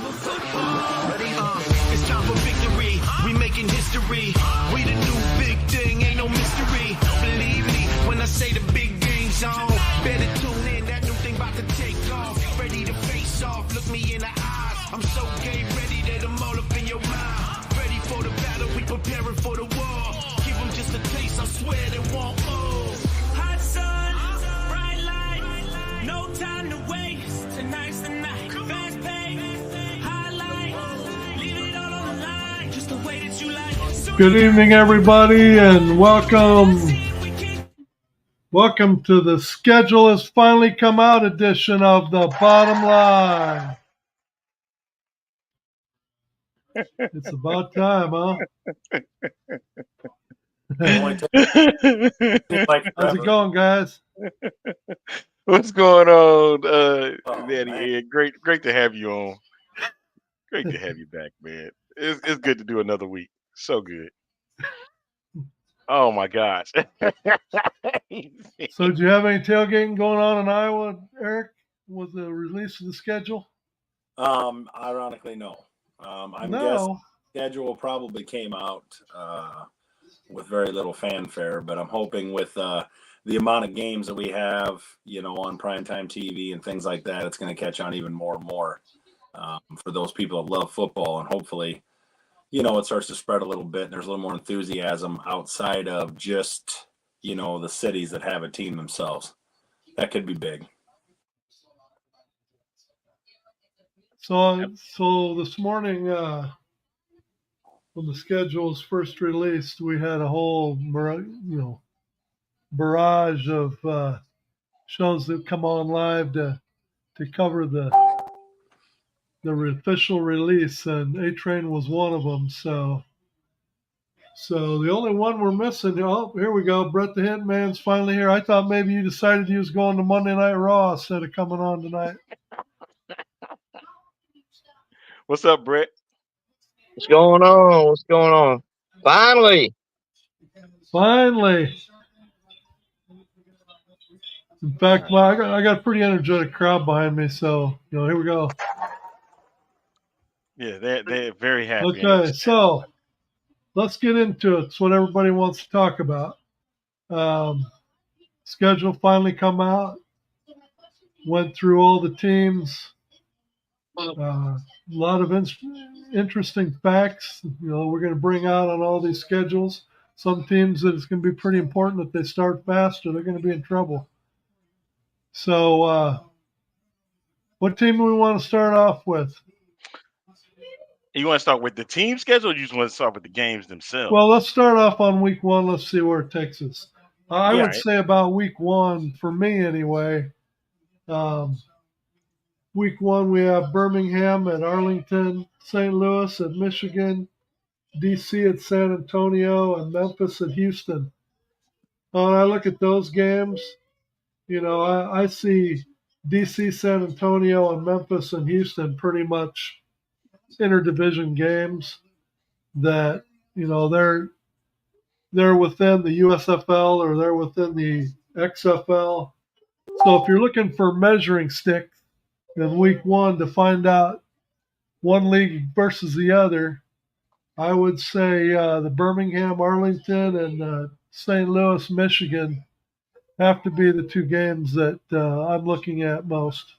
It's time for victory. We making history. We the new big thing, ain't no mystery. Believe me when I say the big game's on. Better tune in, that new thing about to take off. Ready to face off, look me in the eyes. I'm so game ready that I'm all up in your mind. Ready for the battle, we preparing for the war. Give them just a taste, I swear they won't. Hot sun, bright light, no time to waste. Tonight's the night. Fast pace, highlight, leave it all on the line. Just the way that you like. Good evening, everybody, and welcome to the Schedule Has Finally Come Out edition of The Bottom Line. It's about time, huh? How's it going, guys? What's going on, Daddy Ed? Great to have you on. Great to have you back, man. It's good to do another week. So good. Oh my gosh. So, do you have any tailgating going on in Iowa, Eric? Was the release of the schedule? Ironically, no. I'm guessing the schedule probably came out with very little fanfare, but I'm hoping with the amount of games that we have, on primetime TV and things like that, it's going to catch on even more and more for those people that love football, and hopefully, it starts to spread a little bit and there's a little more enthusiasm outside of just, the cities that have a team themselves. That could be big. So this morning, when the schedule was first released, we had a whole, barrage of shows that come on live to cover the official release, and A-Train was one of them. So the only one we're missing. Oh, here we go. Brett the Hitman's finally here. I thought maybe you decided you was going to Monday Night Raw instead of coming on tonight. What's up, Brett? What's going on? Finally. In fact, I got a pretty energetic crowd behind me, so here we go. Yeah, they're very happy. Okay, so let's get into it. It's what everybody wants to talk about. Schedule finally come out. Went through all the teams. A lot of interesting facts. We're going to bring out on all these schedules. Some teams that it's going to be pretty important that they start fast or they're going to be in trouble. So, what team do we want to start off with? You want to start with the team schedule, or you just want to start with the games themselves? Well, let's start off on week one. Let's see where it takes us. I would say about week one, for me anyway. Week one, we have Birmingham at Arlington, St. Louis at Michigan, D.C. at San Antonio, and Memphis at Houston. When I look at those games, I see D.C., San Antonio, and Memphis and Houston pretty much interdivision games that, they're within the USFL or they're within the XFL. So if you're looking for measuring sticks in week one to find out one league versus the other, I would say the Birmingham, Arlington, and St. Louis, Michigan have to be the two games that I'm looking at most.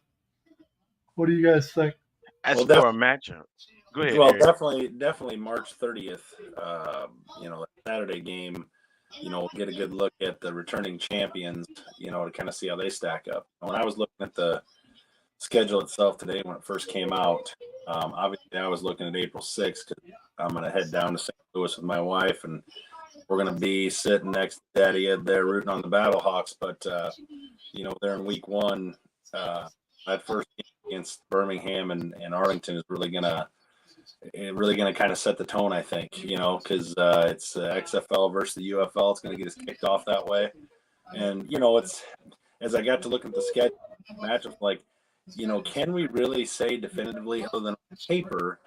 What do you guys think? As for a matchup, go ahead. Well, Eric. definitely March 30th. The Saturday game. Get a good look at the returning champions. To kind of see how they stack up. When I was looking at the schedule itself today, when it first came out, obviously I was looking at April 6th because I'm going to head down to St. Louis with my wife, and we're going to be sitting next to Daddy Ed there rooting on the Battlehawks. But, they're in week one. That first game against Birmingham and Arlington is really going to kind of set the tone, I think, because it's XFL versus the UFL. It's going to get us kicked off that way. And, it's as I got to look at the schedule matchup, like, can we really say definitively, other than on paper,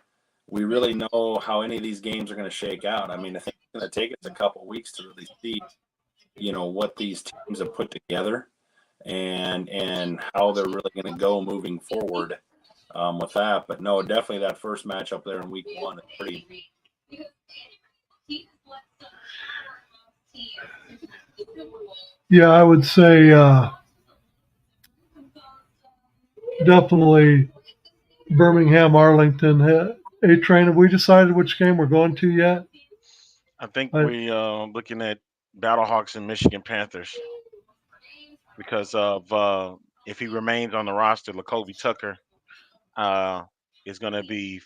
we really know how any of these games are going to shake out? I mean, I think it's going to take us a couple of weeks to really see, what these teams have put together and how they're really going to go moving forward. with that. But no, definitely that first match up there in week 1 is pretty. Yeah, I would say definitely Birmingham, Arlington. A-Train, have we decided which game we're going to yet? I think we looking at Battlehawks and Michigan Panthers because of if he remains on the roster, Lakobe Tucker is going to be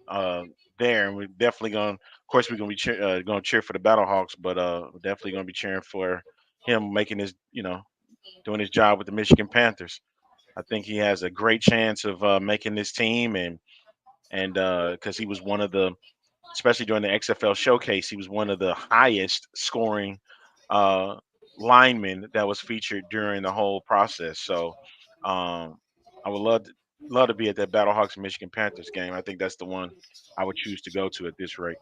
uh, there, and we're definitely going. Of course, we're going to be going to cheer for the Battlehawks, but we're definitely going to be cheering for him making his, doing his job with the Michigan Panthers. I think he has a great chance of making this team, and because he was one of the, especially during the XFL showcase, he was one of the highest scoring uh, linemen that was featured during the whole process. So I would love to be at that Battlehawks Michigan Panthers game. I think that's the one I would choose to go to at this rate.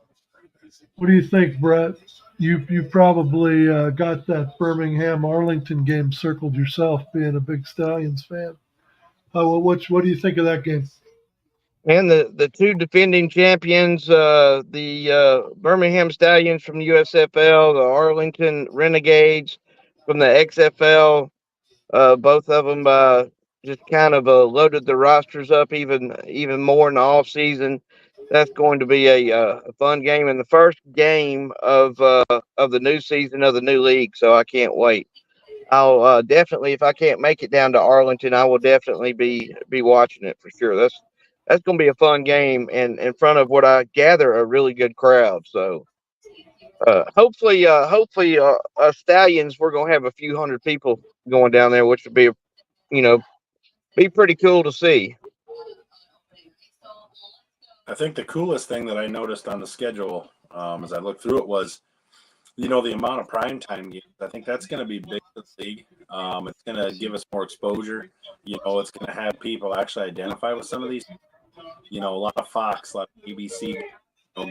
What do you think, Brett? You probably got that Birmingham Arlington game circled yourself, being a big Stallions fan. What do you think of that game? And the two defending champions, the Birmingham Stallions from the USFL, the Arlington Renegades from the XFL. Both of them just kind of loaded the rosters up even more in the off season. That's going to be a fun game and the first game of the new season of the new league. So I can't wait. I'll definitely, if I can't make it down to Arlington, I will definitely be watching it for sure. That's going to be a fun game and in front of what I gather a really good crowd. So hopefully, Stallions, we're going to have a few hundred people going down there, which would be you know be pretty cool to see. I think the coolest thing that I noticed on the schedule as I looked through it was, the amount of primetime games. I think that's going to be big for the league. It's going to give us more exposure. It's going to have people actually identify with some of these. A lot of Fox, a lot of ABC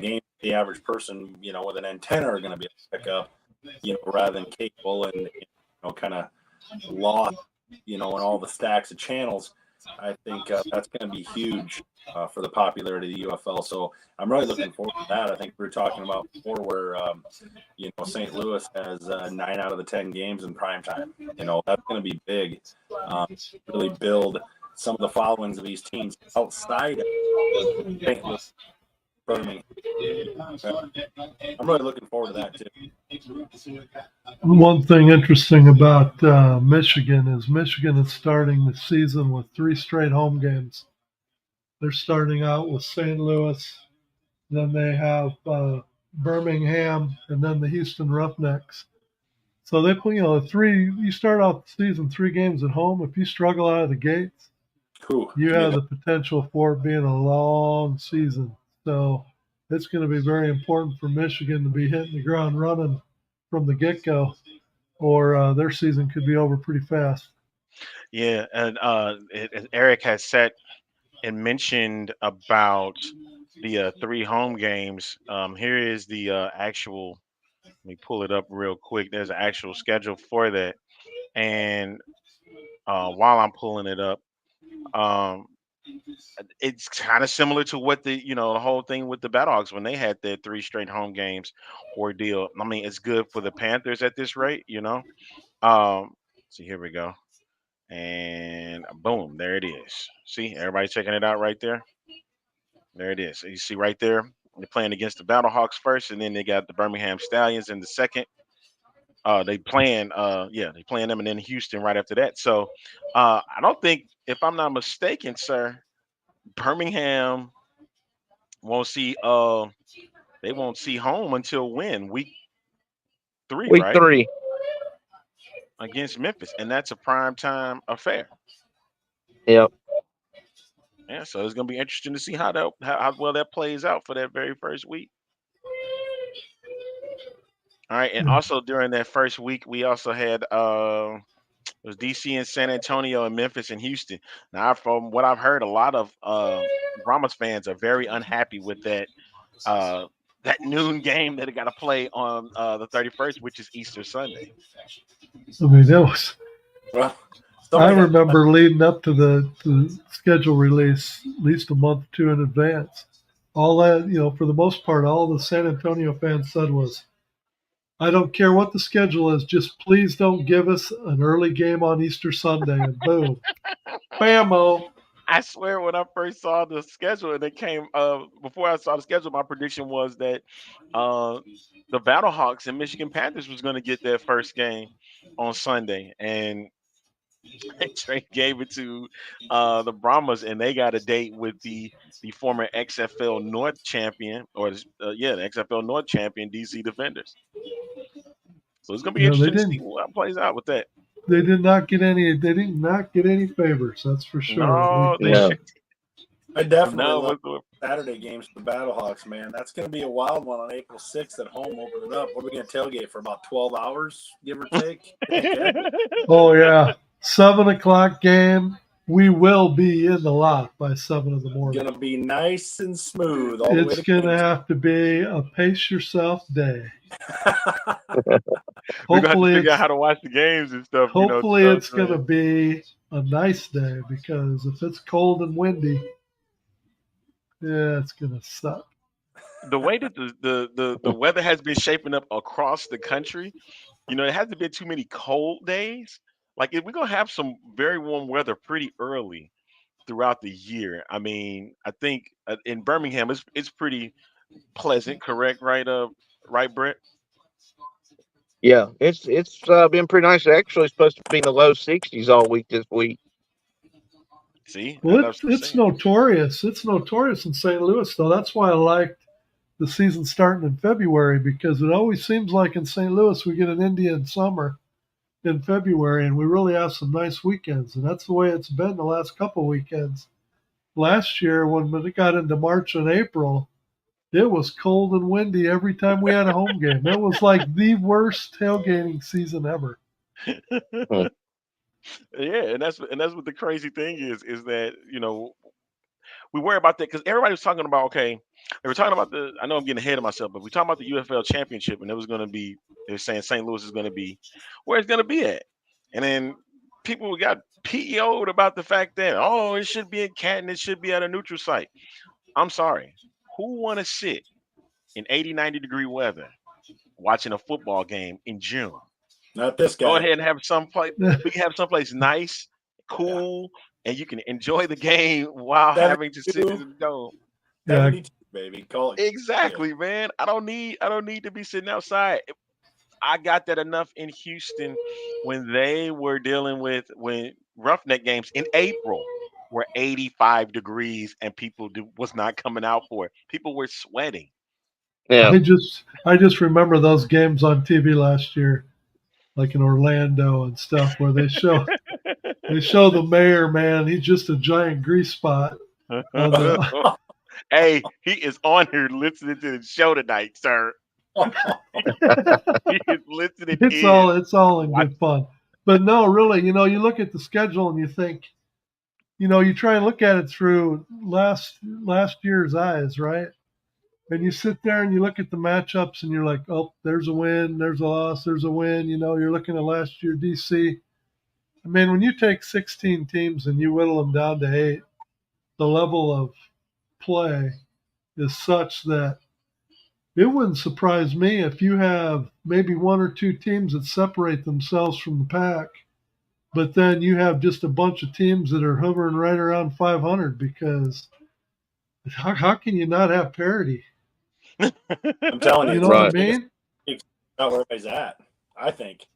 games. The average person, with an antenna are going to be able to pick up, rather than cable and kind of lost, in all the stacks of channels. I think that's going to be huge for the popularity of the UFL. So I'm really looking forward to that. I think we were talking about before where, St. Louis has 9 out of the 10 games in prime time. That's going to be big. Really build some of the followings of these teams outside of St. Louis. I'm really looking forward to that too. One thing interesting about Michigan is starting the season with 3 straight home games. They're starting out with St. Louis, then they have Birmingham, and then the Houston Roughnecks. So they play, you start off the season 3 games at home. If you struggle out of the gates, cool. You have the potential for it being a long season. So it's going to be very important for Michigan to be hitting the ground running from the get-go, or their season could be over pretty fast. Yeah, and Eric has said and mentioned about the 3 home games. Here is the actual. Let me pull it up real quick. There's an actual schedule for that, and while I'm pulling it up, um, it's kind of similar to what the whole thing with the Battlehawks when they had their 3 straight home games ordeal. I mean, it's good for the Panthers at this rate. See, here we go, and boom, there it is. See, everybody checking it out right there. There it is. So you see right there, they're playing against the Battlehawks first, and then they got the Birmingham Stallions in the second. They playing them, and then Houston right after that. So, I don't think, if I'm not mistaken, sir, Birmingham won't see they won't see home until when? Week 3, Week right? 3. Against Memphis, and that's a prime time affair. Yep. Yeah, so it's gonna be interesting to see how well that plays out for that very first week. All right, and also during that first week, we also had it was DC and San Antonio and Memphis and Houston. Now, from what I've heard, a lot of Brahmas fans are very unhappy with that noon game that they got to play on the 31st, which is Easter Sunday. I mean, that was Well, I Somebody got remember leading up to the schedule release at least a month or two in advance. All that, for the most part, all the San Antonio fans said was, I don't care what the schedule is, just please don't give us an early game on Easter Sunday. And boom, bammo. I swear when I first saw the schedule and it came before I saw the schedule, my prediction was that uh the Battlehawks and Michigan Panthers was going to get their first game on Sunday, and Trey gave it to the Brahmas, and they got a date with the former XFL North champion, or the XFL North champion DC Defenders. So it's going to be They interesting to see didn't. what plays out with that. They did not get any. They did not get any favors. That's for sure. No, they No. should. I definitely No, love whatsoever. Saturday games for the Battlehawks, man. That's going to be a wild one on April 6th at home. Open it up. What are we going to tailgate for about 12 hours, give or take? Oh yeah, 7 o'clock game. We will be in the lot by 7 in the morning. Going to be nice and smooth all the way It's to gonna Kingston. have to be a pace yourself day. We're gonna have to Hopefully, figure out it's how to watch the games and stuff. hopefully Stuff, it's gonna be a nice day, because if it's cold and windy, yeah, it's gonna suck. the way that the weather has been shaping up across the country, it hasn't been too many cold days. Like if we're gonna have some very warm weather pretty early throughout the year. I mean, I think in Birmingham it's pretty pleasant, correct? Right, Brett? Yeah, it's been pretty nice. Actually, it's supposed to be in the low 60s all week this week. See, Well, that's what I'm it's saying. notorious. It's notorious in St. Louis, though. That's why I liked the season starting in February, because it always seems like in St. Louis we get an Indian summer in February, and we really have some nice weekends, and that's the way it's been the last couple weekends. Last year, when it got into March and April, it was cold and windy every time we had a home game. It was like the worst tailgating season ever. Hmm. Yeah, and that's what the crazy thing is that we worry about that because everybody was talking about, okay, they were talking about I know I'm getting ahead of myself, but we're talking about the UFL championship, and it was going to be, they're saying St. Louis is going to be where it's going to be at, and then people got PO'd about the fact that, oh, it should be in Canton, it should be at a neutral site. I'm sorry, who want to sit in 80, 90-degree weather watching a football game in June? Not this Go guy. ahead and have someplace. We can have someplace nice, cool, and you can enjoy the game while having to sit in the dome. 72, baby. Call it. Exactly, man. I don't need to be sitting outside. I got that enough in Houston when they were dealing with when roughneck games in April were 85 degrees and people was not coming out for it. People were sweating. Yeah, I just remember those games on TV last year, like in Orlando and stuff, where they show the mayor, man. He's just a giant grease spot on the. Hey, he is on here listening to the show tonight, sir. He is listening It's all in good fun. But no, really, you look at the schedule and you think, you try and look at it through last year's eyes, right? And you sit there and you look at the matchups and you're like, oh, there's a win, there's a loss, there's a win. You're looking at last year DC. I mean, when you take 16 teams and you whittle them down to 8, the level of play is such that it wouldn't surprise me if you have maybe one or two teams that separate themselves from the pack, but then you have just a bunch of teams that are hovering right around 500, because how can you not have parity? I'm telling you, You know what I mean? About where everybody's at. I think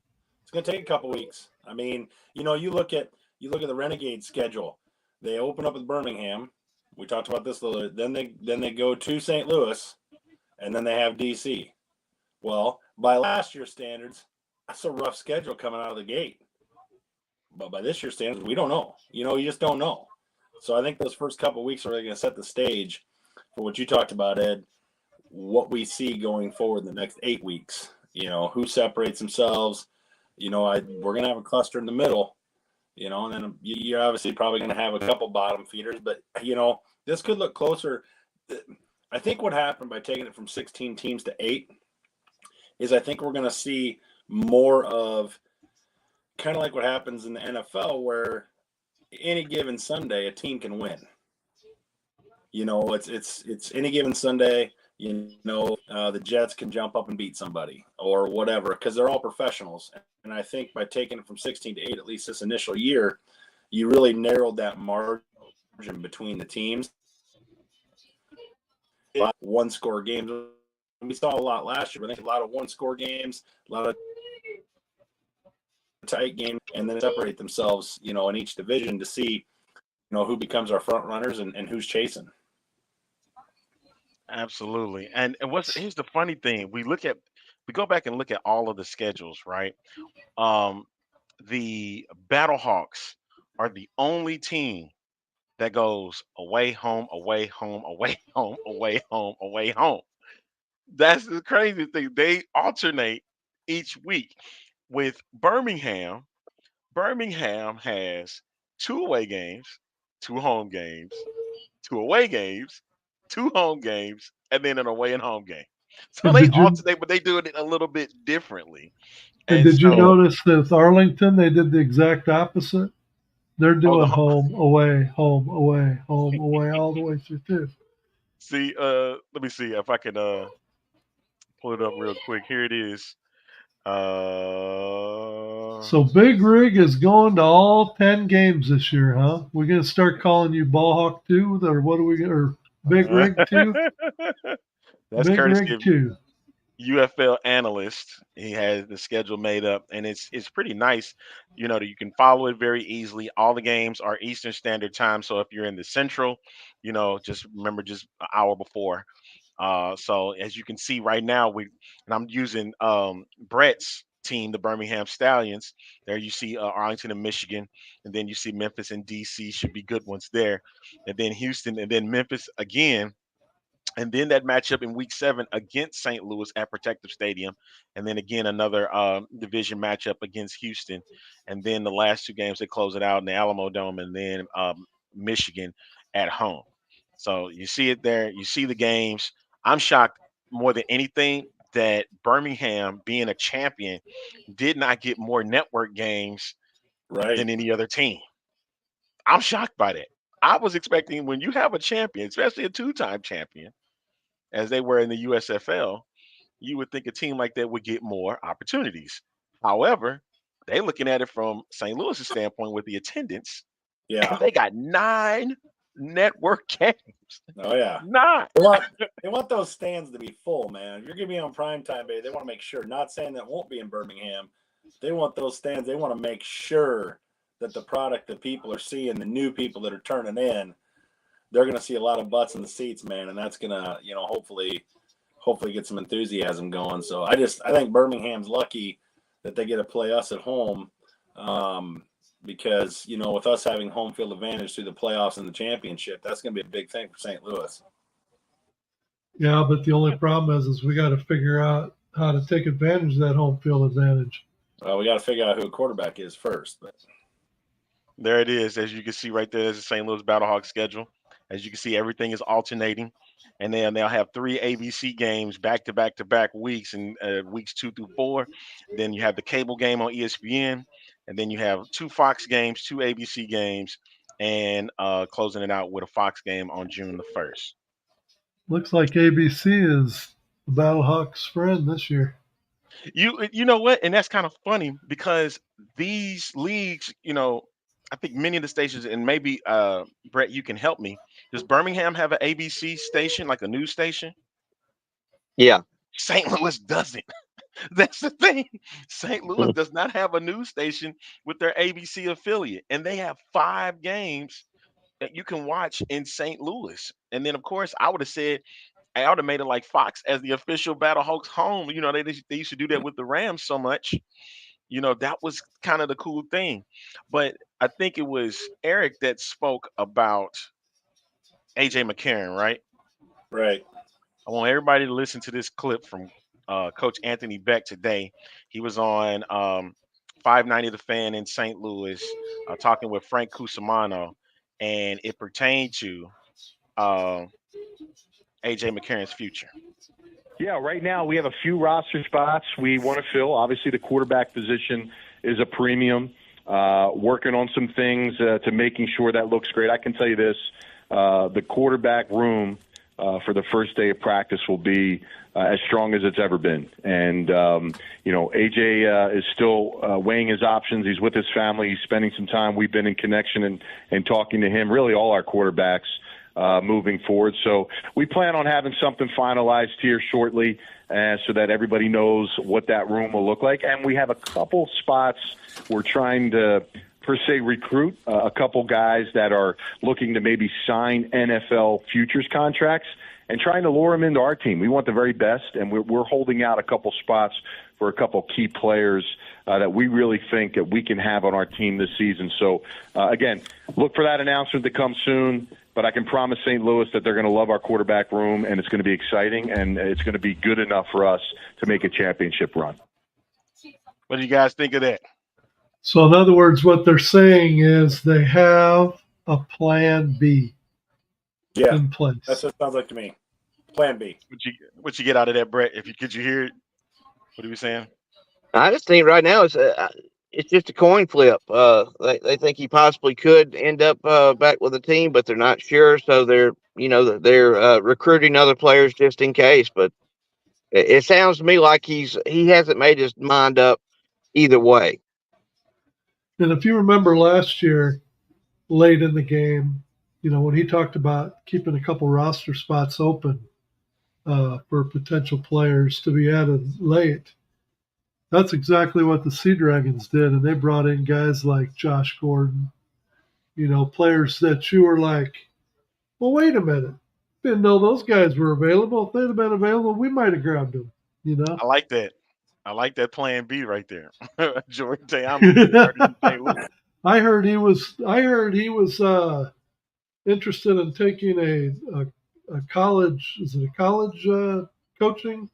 it's going to take a couple weeks. I mean, you look at the Renegade schedule. They open up with Birmingham. We talked about this a little. Then they go to St. Louis, and then they have DC. Well, by last year's standards, that's a rough schedule coming out of the gate. But by this year's standards, we don't know. You just don't know. So I think those first couple of weeks are really going to set the stage for what you talked about, Ed. What we see going forward in the next 8 weeks. Who separates themselves. We're going to have a cluster in the middle. And then you're obviously probably going to have a couple bottom feeders, but this could look closer. I think what happened by taking it from 16 teams to 8 is I think we're going to see more of kind of like what happens in the NFL, where any given Sunday a team can win. It's any given Sunday. The Jets can jump up and beat somebody or whatever because they're all professionals. And I think by taking it from 16 to 8, at least this initial year, you really narrowed that margin between the teams. One-score games. We saw a lot last year, but I think a lot of one-score games, a lot of tight games, and then separate themselves, in each division to see, who becomes our front runners and who's chasing. Absolutely. And here's the funny thing. We go back and look at all of the schedules, right? Um, the Battlehawks are the only team that goes away, home, away, home, away, home, away, home, away, home. That's the crazy thing. They alternate each week. With Birmingham, Birmingham has 2 away games, 2 home games, 2 away games, 2 home games, and then an away and home game. So And they did you alternate, but they do it a little bit differently. and And did you so, notice that with Arlington they did the exact opposite? They're oh, doing home, away, home, away, home, away all the way through too. see, let me see if I can pull it up real quick. Here it is. So Big Rig is going to all 10 games this year, huh? We're gonna start calling you Ballhawk 2, or what are we gonna, or Big Rig 2? That's Big courtesy Rig of 2. UFL analyst. He has the schedule made up, and it's pretty nice. That you can follow it very easily. All the games are Eastern Standard Time, so if you're in the Central, just remember just an hour before. So as you can see right now, and I'm using Brett's team, the Birmingham Stallions. There you see Arlington and Michigan, and then you see Memphis and DC should be good ones there, and then Houston, and then Memphis again. And then that matchup in week 7 against St. Louis at Protective Stadium. And then again, another division matchup against Houston. And then the last 2 games, they close it out in the Alamo Dome and then Michigan at home. So you see it there. You see the games. I'm shocked more than anything that Birmingham, being a champion, did not get more network games Right. than any other team. I'm shocked by that. I was expecting when you have a champion, especially a 2-time champion, as they were in the USFL, you would think a team like that would get more opportunities. However, they're looking at it from St. Louis's standpoint with the attendance, Yeah. and they got 9 network games. Oh yeah. 9. They want those stands to be full, man. If you're gonna be on primetime, baby, they want to make sure. Not saying that won't be in Birmingham. They want those stands. They want to make sure that the product that people are seeing, the new people that are turning in, they're gonna see a lot of butts in the seats, man, and that's gonna, hopefully get some enthusiasm going. So I think Birmingham's lucky that they get to play us at home. Because, with us having home field advantage through the playoffs and the championship, that's going to be a big thing for St. Louis. Yeah, but the only problem is we got to figure out how to take advantage of that home field advantage. Well, we got to figure out who a quarterback is first. But there it is. As you can see right there, there's the St. Louis Battlehawks schedule. As you can see, everything is alternating. And then they'll have 3 ABC games back to back to back weeks in weeks 2 through 4. Then you have the cable game on ESPN. And then you have 2 Fox games, 2 ABC games, and closing it out with a Fox game on June the 1st. Looks like ABC is the Battlehawks' friend this year. You know what? And that's kind of funny because these leagues, I think many of the stations, and maybe Brett, you can help me. Does Birmingham have an ABC station, like a news station? Yeah. St. Louis doesn't. That's the thing. St. Louis does not have a news station with their ABC affiliate, and they have 5 games that you can watch in St. Louis. And then, of course, I would have made it like Fox as the official Battlehawks home. They used to do that with the Rams so much. That was kind of the cool thing. But I think it was Eric that spoke about AJ McCarron, right? right. I want everybody to listen to this clip from Coach Anthony Beck today. He was on 590 The Fan in St. Louis talking with Frank Cusimano, and it pertained to AJ McCarron's future. Yeah, right now we have a few roster spots we want to fill. Obviously, the quarterback position is a premium. Working on some things to making sure that looks great. I can tell you this, the quarterback room for the first day of practice will be as strong as it's ever been. And, AJ is still weighing his options. He's with his family. He's spending some time. We've been in connection and talking to him, really all our quarterbacks moving forward. So we plan on having something finalized here shortly so that everybody knows what that room will look like. And we have a couple spots we're trying to, per se, recruit a couple guys that are looking to maybe sign NFL futures contracts and trying to lure them into our team. We want the very best, and we're holding out a couple spots for a couple key players that we really think that we can have on our team this season. So, again, look for that announcement to come soon, but I can promise St. Louis that they're going to love our quarterback room, and it's going to be exciting, and it's going to be good enough for us to make a championship run. What do you guys think of that? So, in other words, what they're saying is they have a plan B in place. That's what it sounds like to me. Plan B. What you get out of that, Brett? Could you hear it? What are we saying? I just think right now it's just a coin flip. They think he possibly could end up back with the team, but they're not sure. So they're recruiting other players just in case. But it sounds to me like he hasn't made his mind up either way. And if you remember last year, late in the game, when he talked about keeping a couple roster spots open for potential players to be added late, that's exactly what the Sea Dragons did. And they brought in guys like Josh Gordon, players that you were like, well, wait a minute. Didn't know those guys were available. If they'd have been available, we might have grabbed them, I like that. I like that plan B right there. Jordan, I heard he was interested in taking a college. Is it a college coaching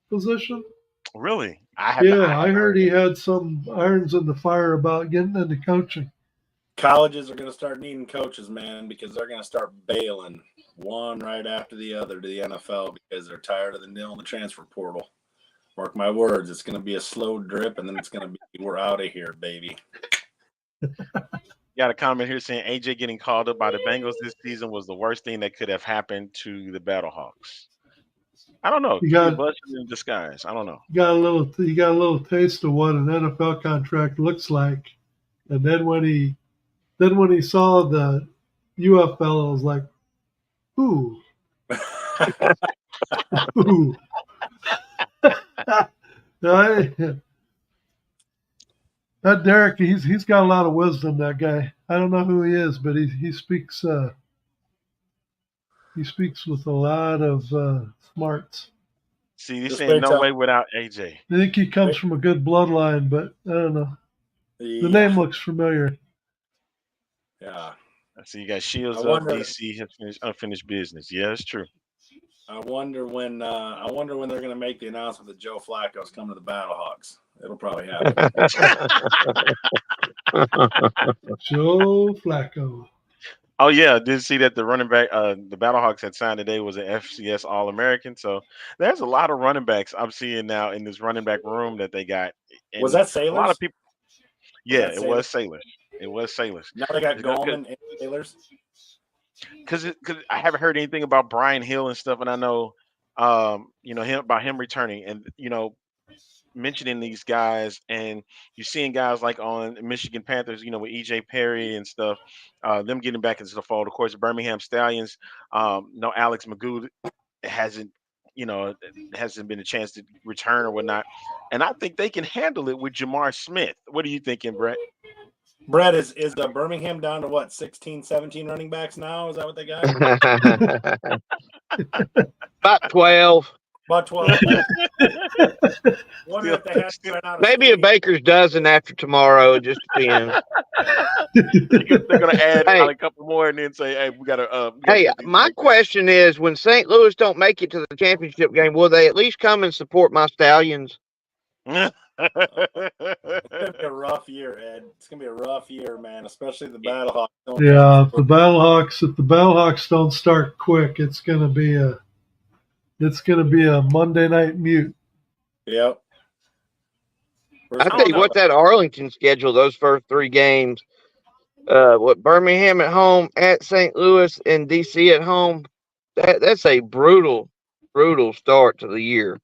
position? Really? I heard he had some irons in the fire about getting into coaching. Colleges are going to start needing coaches, man, because they're going to start bailing one right after the other to the NFL because they're tired of the nil in the transfer portal. Mark my words, it's going to be a slow drip, and then it's going to be, we're out of here, baby. Got a comment here saying AJ getting called up by the Bengals this season was the worst thing that could have happened to the Battlehawks. I don't know. You got blessing in disguise. I don't know. You got a little taste of what an NFL contract looks like, and then when he saw the UFL, I was like, ooh, ooh. That Derek, he's got a lot of wisdom. That guy. I don't know who he is, but he speaks with a lot of smarts. See, you're saying no way without AJ. I think he comes from a good bloodline, but I don't know. The name looks familiar. Yeah. I see you got Shields up. DC has finished unfinished business. Yeah, it's true. I wonder when they're going to make the announcement that Joe Flacco's coming to the Battlehawks. It'll probably happen. Joe Flacco. Oh yeah, I did see that the running back the Battlehawks had signed today was an FCS All-American. So there's a lot of running backs I'm seeing now in this running back room that they got. And was that Sailors? A lot of people. Yeah, it was Sailors. It was Sailors. Now they got Goldman and Sailors. Because I haven't heard anything about Brian Hill and stuff, and I know him returning, and mentioning these guys, and you're seeing guys like on Michigan Panthers, with EJ Perry and stuff, them getting back into the fold. Of course, the Birmingham Stallions, no Alex Magoo hasn't been a chance to return or whatnot, and I think they can handle it with Jamar Smith. What are you thinking, Brett? Brett, is Birmingham down to what, 16, 17 running backs now? Is that what they got? About 12. About 12. Wonder if they have to run out of maybe a baker's dozen after tomorrow. It just depends. They're going to add a couple more and then say, hey, we got to. My question is, when St. Louis don't make it to the championship game, will they at least come and support my Stallions? It's gonna be a rough year, Ed. It's gonna be a rough year, man. Especially the Battlehawks. Yeah, if the Battlehawks don't start quick, it's gonna be a Monday night mute. Yep. I I tell don't you know. what, that Arlington schedule, those first 3 games, what Birmingham at home, at St. Louis, and DC at home, that's a brutal, brutal start to the year.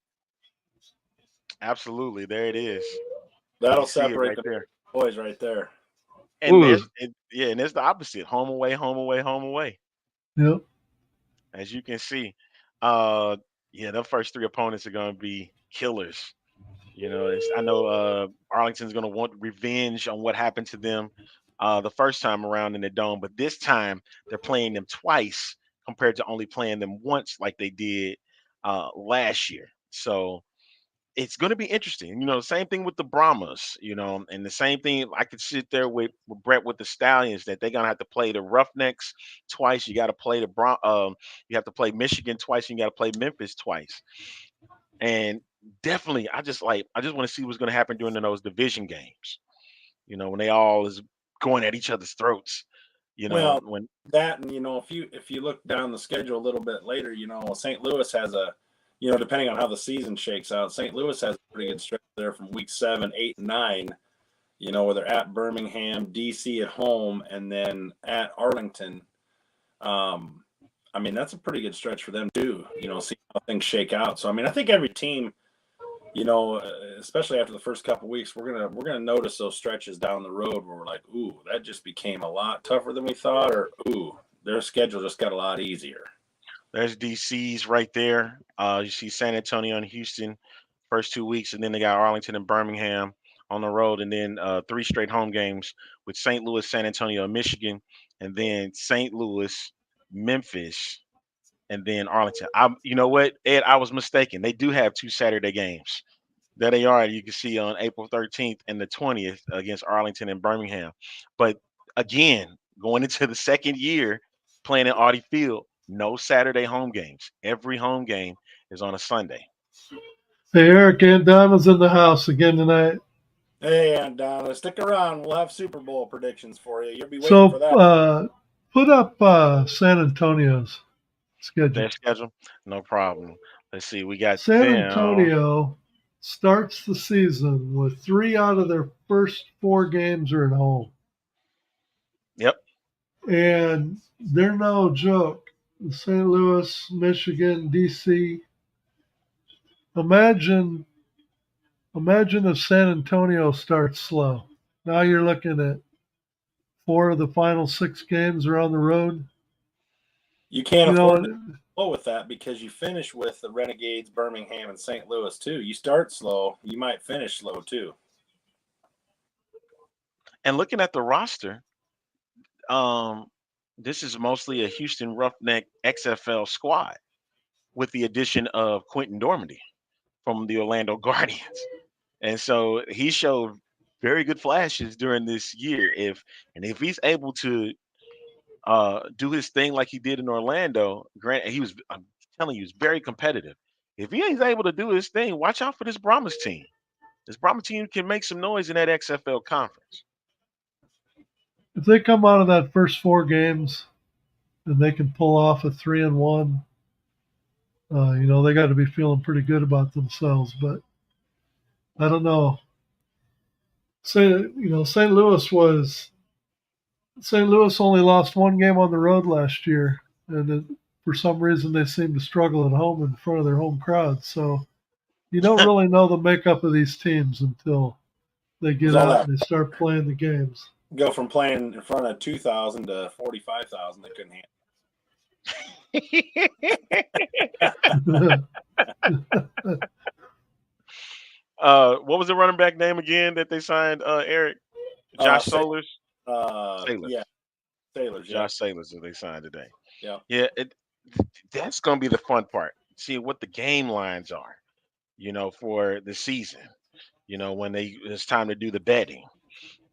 Absolutely, there it is. You That'll see it separate right the there. boys right there. And Ooh, and it's the opposite. Home away, home away, home away. Yep. As you can see. Uh yeah, the first 3 opponents are gonna be killers. I know Arlington's gonna want revenge on what happened to them the first time around in the dome, but this time they're playing them twice compared to only playing them once like they did last year. So it's going to be interesting. Same thing with the Brahmas, and the same thing. I could sit there with Brett with the Stallions that they're going to have to play the Roughnecks twice. You got to play you have to play Michigan twice, and you got to play Memphis twice. And definitely, I just want to see what's going to happen during those division games. When they all is going at each other's throats. Well, When that, and if you look down the schedule a little bit later, St. Louis has depending on how the season shakes out, St. Louis has a pretty good stretch there from week 7, 8, and 9. Where they're at Birmingham, DC at home, and then at Arlington. I mean, that's a pretty good stretch for them too. See how things shake out. So I mean, I think every team, especially after the first couple of weeks, we're gonna notice those stretches down the road where we're like, ooh, that just became a lot tougher than we thought, or ooh, their schedule just got a lot easier. there's DC's right there. You see San Antonio and Houston first 2 weeks, and then they got Arlington and Birmingham on the road, and then 3 straight home games with St. Louis, San Antonio, and Michigan, and then St. Louis, Memphis, and then Arlington. You know what, Ed? I was mistaken. They do have 2 Saturday games. There they are. You can see on April 13th and the 20th against Arlington and Birmingham. But again, going into the second year playing at Audi Field, no Saturday home games. Every home game is on a Sunday. Hey, Eric and Donna's in the house again tonight. Hey, and stick around. We'll have Super Bowl predictions for you. You'll be waiting for So that. put up San Antonio's schedule. Their schedule, no problem. Let's see. We got San them. Antonio starts the season with 3 out of their first 4 games are at home. Yep. And they're no joke. St. Louis, Michigan, DC. Imagine if San Antonio starts slow. Now you're looking at 4 of the final 6 games are on the road. You can't You afford to know, slow with that because you finish with the Renegades, Birmingham, and St. Louis too. You start slow, you might finish slow too. And looking at the roster, um, this is mostly a Houston Roughneck XFL squad with the addition of Quentin Dormady from the Orlando Guardians. And so he showed very good flashes during this year. If he's able to do his thing like he did in Orlando, granted I'm telling you, he's very competitive. If he ain't able to do his thing, watch out for this Brahmas team. This Brahmas team can make some noise in that XFL conference. if they come out of that first 4 games and they can pull off a 3-1, they got to be feeling pretty good about themselves. But I don't know. St. Louis only lost 1 game on the road last year, and for some reason they seem to struggle at home in front of their home crowd. So you don't really know the makeup of these teams until they get There's all out that and they start playing the games. go from playing in front of 2,000 to 45,000. They couldn't handle. What was the running back name again that they signed, Eric? Josh Sailors? Sailors. Yeah, Sailors. Yeah, Josh Sailors that they signed today. yeah. Yeah, that's going to be the fun part. See what the game lines are, for the season, when it's time to do the betting.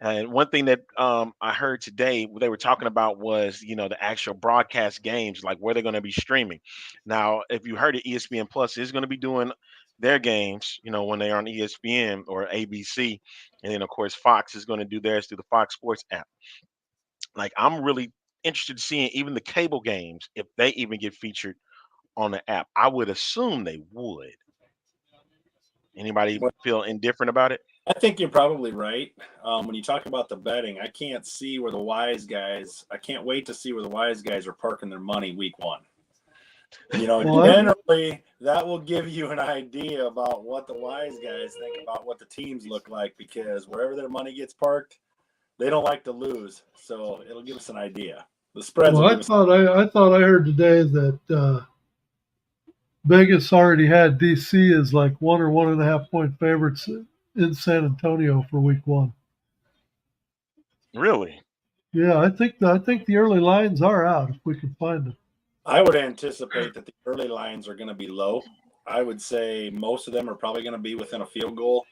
And one thing that I heard today, what they were talking about was, the actual broadcast games, like where they're going to be streaming. Now, if you heard it, ESPN Plus is going to be doing their games, when they are on ESPN or ABC. And then, of course, Fox is going to do theirs through the Fox Sports app. Like, I'm really interested in seeing even the cable games, if they even get featured on the app. I would assume they would. Anybody Well, feel indifferent about it? I think you're probably right. When you talk about the betting, I can't see where the wise guys. I can't wait to see where the wise guys are parking their money week one. Generally, that will give you an idea about what the wise guys think about what the teams look like, because wherever their money gets parked, they don't like to lose. So it'll give us an idea. The spreads Well, will I give us. thought I heard today that Vegas already had DC as like 1.5 point favorites in San Antonio for Week 1. Really? Yeah, I think the early lines are out if we can find them. I would anticipate that the early lines are going to be low. I would say most of them are probably going to be within a field goal.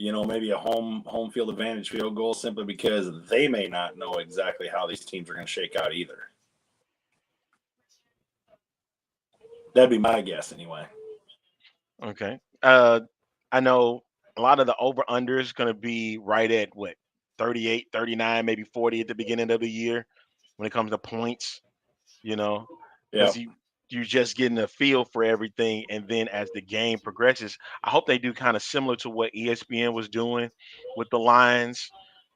Maybe a home field advantage field goal, simply because they may not know exactly how these teams are going to shake out either. That'd be my guess anyway. Okay. I know a lot of the over-under is going to be right at what, 38, 39, maybe 40 at the beginning of the year when it comes to points, Yeah. because you just getting a feel for everything. And then as the game progresses, I hope they do kind of similar to what ESPN was doing with the lines.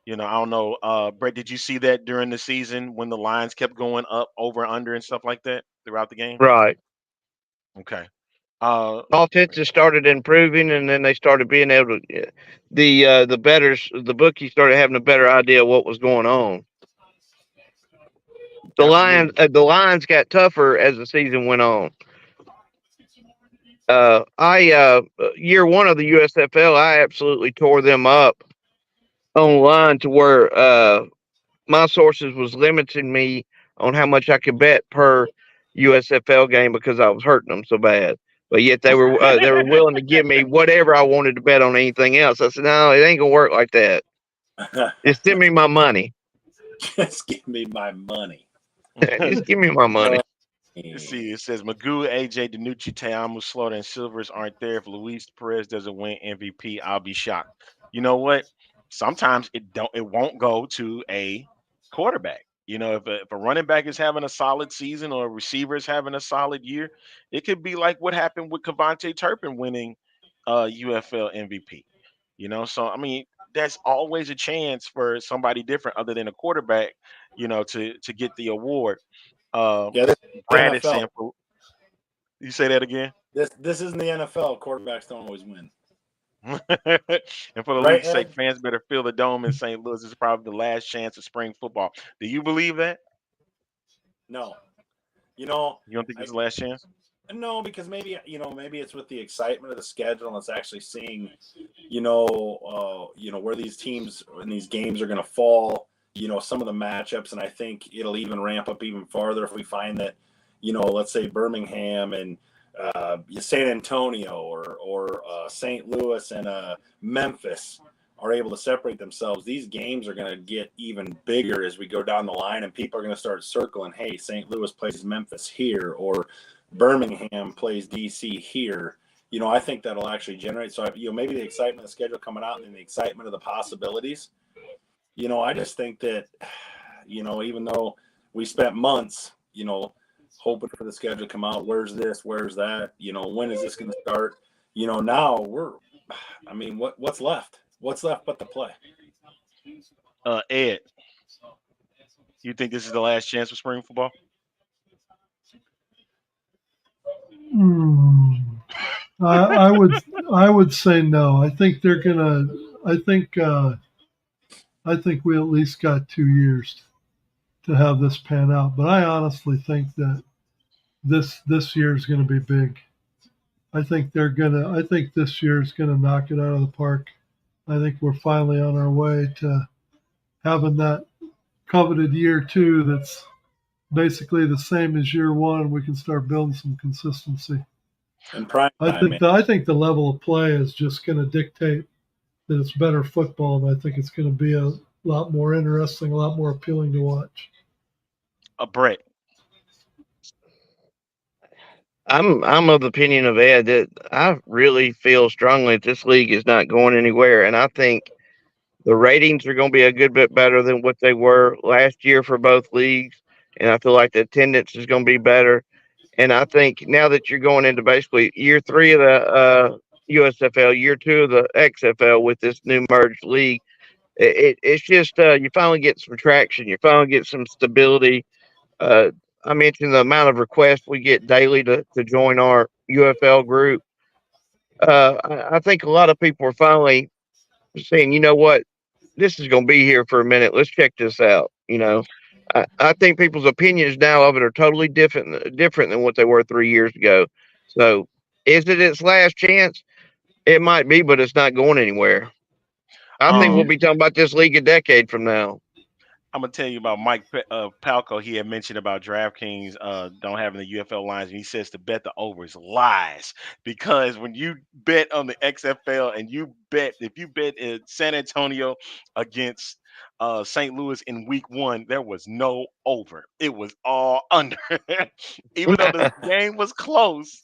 I don't know. Brett, did you see that during the season when the lines kept going up, over, under, and stuff like that throughout the game? Right. Okay. Offenses started improving, and then they started being able to. The betters, the bookies started having a better idea of what was going on. The lines got tougher as the season went on. Year one of the USFL, I absolutely tore them up online to where my sources was limiting me on how much I could bet per USFL game because I was hurting them so bad. But yet they were willing to give me whatever I wanted to bet on anything else. I said, no, it ain't gonna work like that. Just send me my money. Just give me my money. Just give me my money. Let's see. It says Magoo, AJ, Danucci, Teamu, Slaughter, and Silvers aren't there. If Luis Perez doesn't win MVP, I'll be shocked. You know what? Sometimes it won't go to a quarterback. If a running back is having a solid season or a receiver is having a solid year, it could be like what happened with Kevontae Turpin winning UFL MVP. So I mean, that's always a chance for somebody different other than a quarterback, to get the award. Yeah, this is the Brad is NFL. saying, you say that again? This isn't the NFL. Quarterbacks don't always win. And for the Right, league's sake, Ed? fans better fill the dome in St. Louis. This is probably the last chance of spring football. Do you believe that? No. You don't think it's the last chance? No, because maybe it's with the excitement of the schedule, and it's actually seeing, where these teams and these games are going to fall. Some of the matchups, and I think it'll even ramp up even farther if we find that, let's say Birmingham and San Antonio or St. Louis and Memphis are able to separate themselves. These games are going to get even bigger as we go down the line, and people are going to start circling, hey, St. Louis plays Memphis here, or Birmingham plays DC here. I think that'll actually generate. So, maybe the excitement of the schedule coming out and then the excitement of the possibilities. I just think that, even though we spent months, hoping for the schedule to come out, where's this, where's that, when is this going to start? Now what's left? What's left but to play? Ed, you think this is the last chance for spring football? I would say no. I think they're gonna. I think we at least got 2 years to have this pan out. But I honestly think that this year is going to be big. I think this year is going to knock it out of the park. I think we're finally on our way to having that coveted year 2 that's basically the same as year 1. We can start building some consistency. And prime time, I think the level of play is just going to dictate that it's better football, and I think it's going to be a lot more interesting, a lot more appealing to watch. Brett. I'm of the opinion of Ed that I really feel strongly that this league is not going anywhere, and I think the ratings are going to be a good bit better than what they were last year for both leagues, and I feel like the attendance is going to be better. And I think now that you're going into basically year 3 of USFL, year two of the XFL with this new merged league. It's just you finally get some traction, you finally get some stability. Uh, I mentioned the amount of requests we get daily to join our UFL group. I think a lot of people are finally saying, you know what, this is going to be here for a minute. Let's check this out. I think people's opinions now of it are totally different than what they were 3 years ago. So, is it its last chance? It might be, but it's not going anywhere. I think we'll Um, be talking about this league a decade from now. I'm gonna tell you about Mike Palco. He had mentioned about DraftKings don't having the UFL lines, and he says to bet the overs lies because when you bet on the XFL and if you bet San Antonio against St. Louis in week one, there was no over. It was all under, even though the game was close.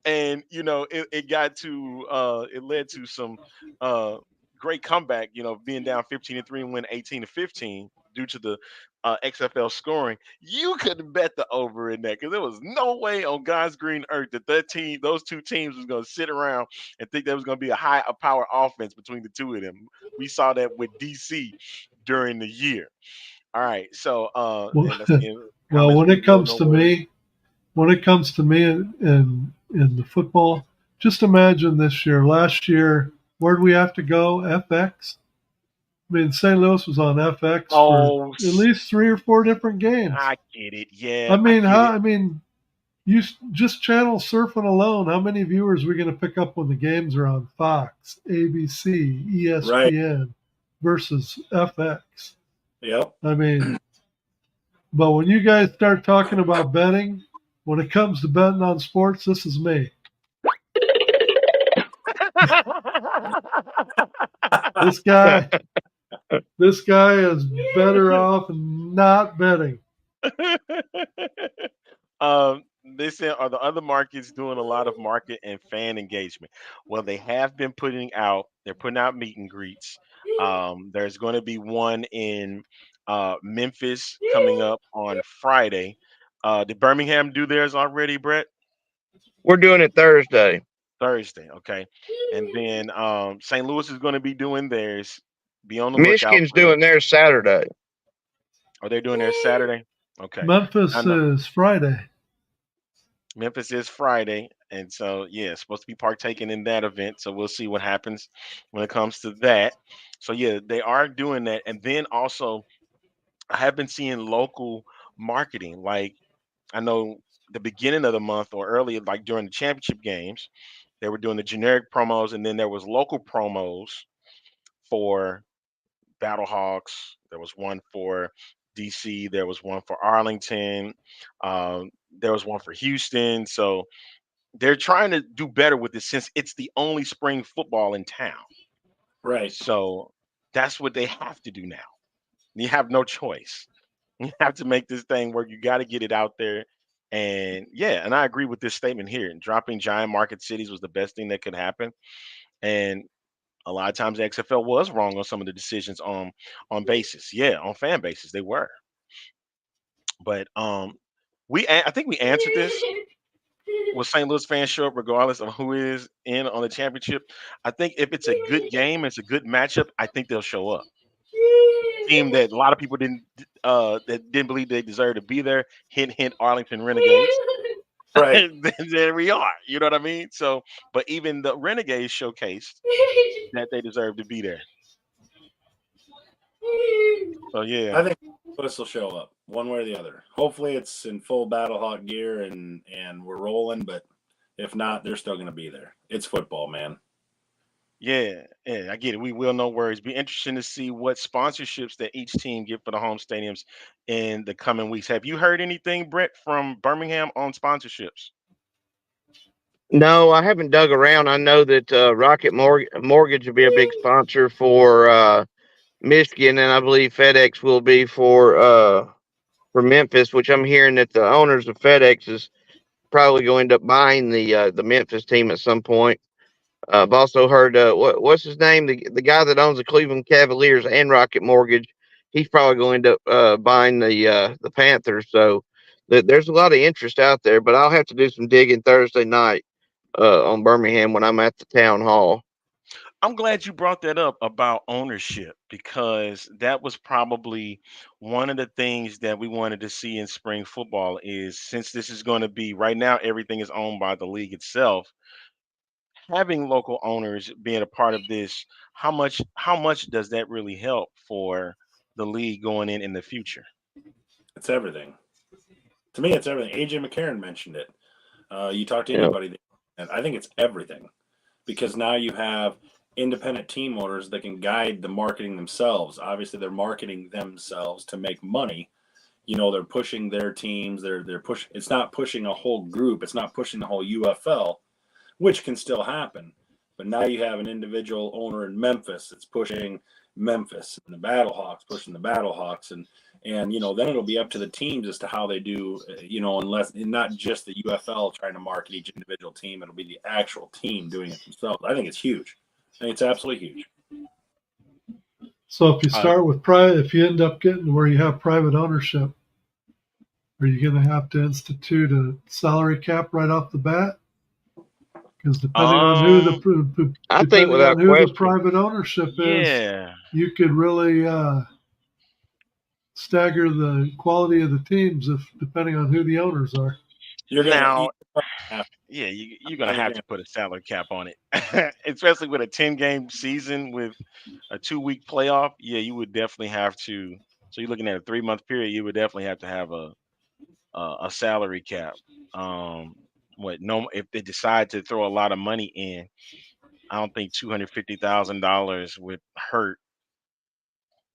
And it got to it led to some uh great comeback, being down 15-3 and win 18-15 due to the XFL scoring. You couldn't bet the over in that because there was no way on God's green earth that those two teams was going to sit around and think there was going to be a power offense between the two of them. We saw that with DC during the year. All right, so Well, and let's see well, comments. We will know where. when it comes to me in the football, just imagine this year. Last year, where'd we have to go? FX. I mean, St. Louis was on FX for Oh, at least 3 or 4 different games. I get it. Yeah, I I mean, get it. just channel surfing alone. How many viewers are we going to pick up when the games are on Fox, ABC, Right. ESPN versus FX? Yep. I mean, but when you guys start talking about betting, when it comes to betting on sports, this is me. This guy, this guy is better off not betting. They said, are the other markets doing a lot of market and fan engagement? Well, they're putting out meet and greets. There's going to be one in Memphis coming up on Friday. Did Birmingham do theirs already, Brett? We're doing it Thursday. Thursday, okay. And then St. Louis is going to be doing theirs. Be on the lookout Michigan's for that. doing theirs Saturday. Are they doing theirs Saturday? Okay. I Memphis know is Friday. Memphis is Friday, and so yeah, it's supposed to be partaking in that event. So we'll see what happens when it comes to that. So yeah, they are doing that, and then also I have been seeing local marketing. Like I know the beginning of the month or earlier, like during the championship games, they were doing the generic promos, and then there was local promos for Battlehawks. There was one for DC. There was one for Arlington. There was one for Houston. So they're trying to do better with this since it's the only spring football in town. Right. So that's what they have to do now. You have no choice. You have to make this thing work. You got to get it out there. And yeah, and I agree with this statement here. Dropping giant market cities was the best thing that could happen. And a lot of times the XFL was wrong on some of the decisions on basis. Yeah, on fan basis they were. But I think we answered this. Will St. Louis fans show up regardless of who is in on the championship? I think if it's a good game, it's a good matchup. I think they'll show up. Team that a lot of people didn't believe they deserved to be there. Hint, hint. Arlington Renegades. Right. There we are. You know what I mean? So, but even the Renegades showcased that they deserve to be there. So yeah, I think this will show up one way or the other. Hopefully, it's in full Battlehawk gear and we're rolling. But if not, they're still going to be there. It's football, man. yeah, I get it. We will no worries. Be interesting to see what sponsorships that each team get for the home stadiums in the coming weeks. Have you heard anything, Brett, from Birmingham on sponsorships? No, I haven't dug around. I know that Rocket Mortgage will be a big sponsor for Michigan, and I believe FedEx will be for Memphis. Which I'm hearing that the owners of FedEx is probably going to end up buying the Memphis team at some point. I've also heard what's his name, the guy that owns the Cleveland Cavaliers and Rocket Mortgage. He's probably going to end up buying the Panthers. So there's a lot of interest out there, but I'll have to do some digging Thursday night. on Birmingham when I'm at the town hall. I'm glad you brought that up about ownership because that was probably one of the things that we wanted to see in spring football is since this is going to be right now everything is owned by the league itself, having local owners being a part of this, how much does that really help for the league going in the future? It's everything. To me, it's everything. AJ McCarron mentioned it. You talk to Yeah. anybody, and I think it's everything because now you have independent team owners that can guide the marketing themselves. Obviously, they're marketing themselves to make money. They're pushing their teams. They're push. It's not pushing a whole group. It's not pushing the whole UFL, which can still happen. But now you have an individual owner in Memphis that's pushing Memphis, and the Battlehawks pushing the Battlehawks, and then it'll be up to the teams as to how they do. Unless not just the UFL trying to market each individual team, it'll be the actual team doing it themselves. I think it's huge. I think it's absolutely huge. So if you Uh, start with private, if you end up getting where you have private ownership, are you going to have to institute a salary cap right off the bat? Because um, I think depending on without who the question. private ownership is, yeah. you could really stagger the quality of the teams if depending on who the owners are. You're gonna Now, you have yeah, you're I gonna think have you're to gonna put a salary cap on it, especially with a 10-game season with a 2-week playoff. Yeah, you would definitely have to. So you're looking at a 3-month period. You would definitely have to have a salary cap. Um, what no, if they decide to throw a lot of money in, I don't think $250,000 would hurt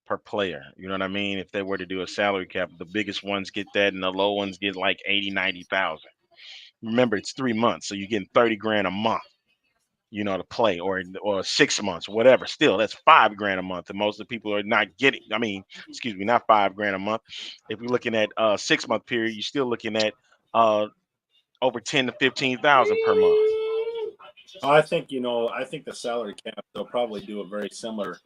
per player. You know what I mean? If they were to do a salary cap, the biggest ones get that, and the low ones get like 80, 90,000. Remember, it's 3 months, so you're getting 30 grand a month. To play or 6 months, whatever. Still, that's 5 grand a month, and most of the people are not getting. I mean, excuse me, not 5 grand a month. If you're looking at a 6 month period, you're still looking at uh over 10 to 15,000 per month. I think the salary cap they'll probably do a very similar.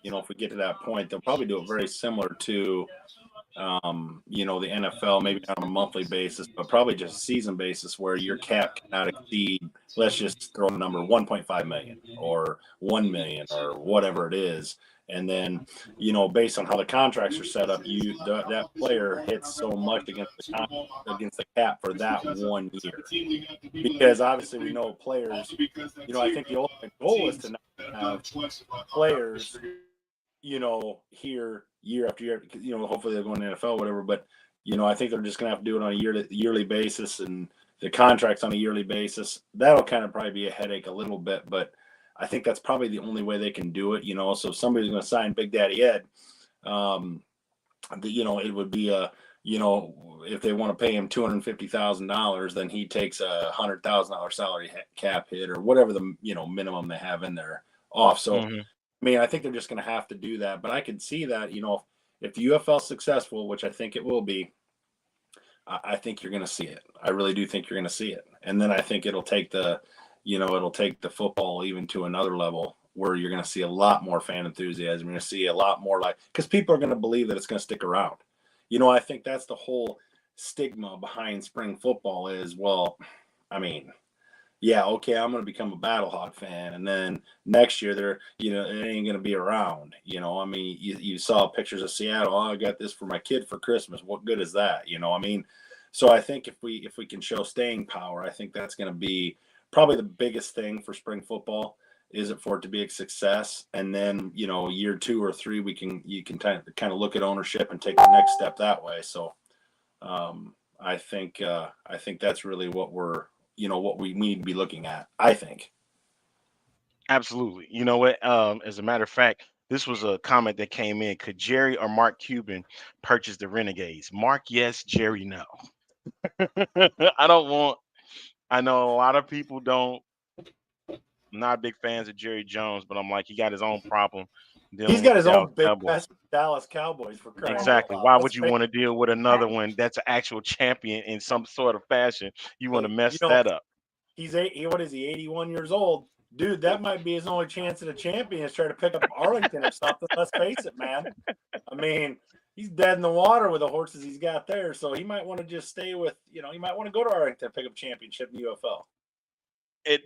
If we get to that point, they'll probably do it very similar to the NFL, maybe not on a monthly basis, but probably just a season basis where your cap cannot exceed, let's just throw a number, 1.5 million or 1 million or whatever it is. And then, based on how the contracts are set up, that player hits so much against the cap for that 1 year. Because obviously we know players, I think the ultimate goal is to not have players here year after year. Hopefully they're going to the NFL, whatever. But I think they're just going to have to do it on a yearly basis, and the contracts on a yearly basis. That'll kind of probably be a headache a little bit, but I think that's probably the only way they can do it. So if somebody's going to sign Big Daddy Ed, it would be if they want to pay him $250,000, then he takes $100,000 salary cap hit or whatever the minimum they have in there off. So. Hmm. I mean, I think they're just going to have to do that, but I can see that, if the UFL is successful, which I think it will be, I think you're going to see it. I really do think you're going to see it. And then I think it'll take the football even to another level where you're going to see a lot more fan enthusiasm. You're going to see a lot more because people are going to believe that it's going to stick around. I think that's the whole stigma behind spring football is, well, I mean, yeah, okay, I'm going to become a Battlehawk fan. And then next year, it ain't going to be around. I mean, you saw pictures of Seattle. Oh, I got this for my kid for Christmas. What good is that? I mean, so I think if we can show staying power, I think that's going to be probably the biggest thing for spring football. Is it for it to be a success? And then, year 2 or 3, you can kind of look at ownership and take the next step that way. So I think that's really what what we need to be looking at, I think. Absolutely. You know what? As a matter of fact, this was a comment that came in. Could Jerry or Mark Cuban purchase the Renegades? Mark, yes. Jerry, no. I don't want. I know a lot of people don't. Not big fans of Jerry Jones, but I'm like, he got his own problem He's dealing with got the his Dallas own big Cowboys. Dallas Cowboys for crying out Exactly. loud. Why Let's would you face want to deal with another one that's an actual champion in some sort of fashion? You want to it, mess that up. he's what is he, 81 years old? Dude, that might be his only chance at a champion is try to pick up Arlington or something. Let's face it, man. I mean, he's dead in the water with the horses he's got there. So he might want to just stay with, he might want to go to Arlington, pick up championship in the UFL. It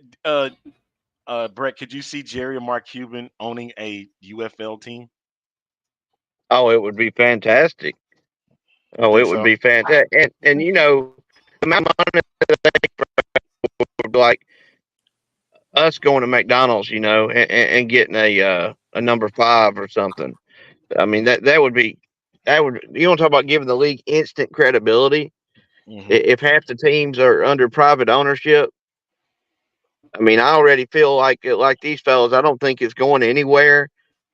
Brett, could you see Jerry or Mark Cuban owning a UFL team? Oh, it would be fantastic. You Oh, think it would so? be fantastic. And you know, the amount of money would be like us going to McDonald's, you know, and getting a number five or something. I mean that would be that would you want to talk about giving the league instant credibility. Hmm. If half the teams are under private ownership, I mean, I already feel like these fellas. I don't think it's going anywhere.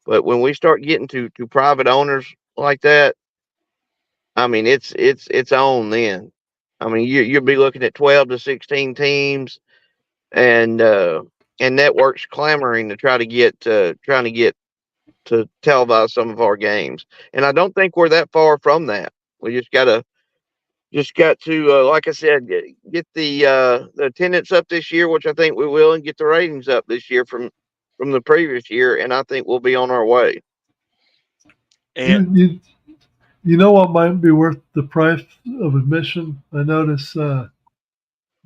But when we start getting to private owners like that, I mean, it's on then. I mean, you'll be looking at 12 to 16 teams and networks clamoring to trying to get to televise some of our games. And I don't think we're that far from that. We just got to like I said, get the attendance up this year, which I think we will, and get the ratings up this year from the previous year, and I think we'll be on our way. And You know what might be worth the price of admission? I notice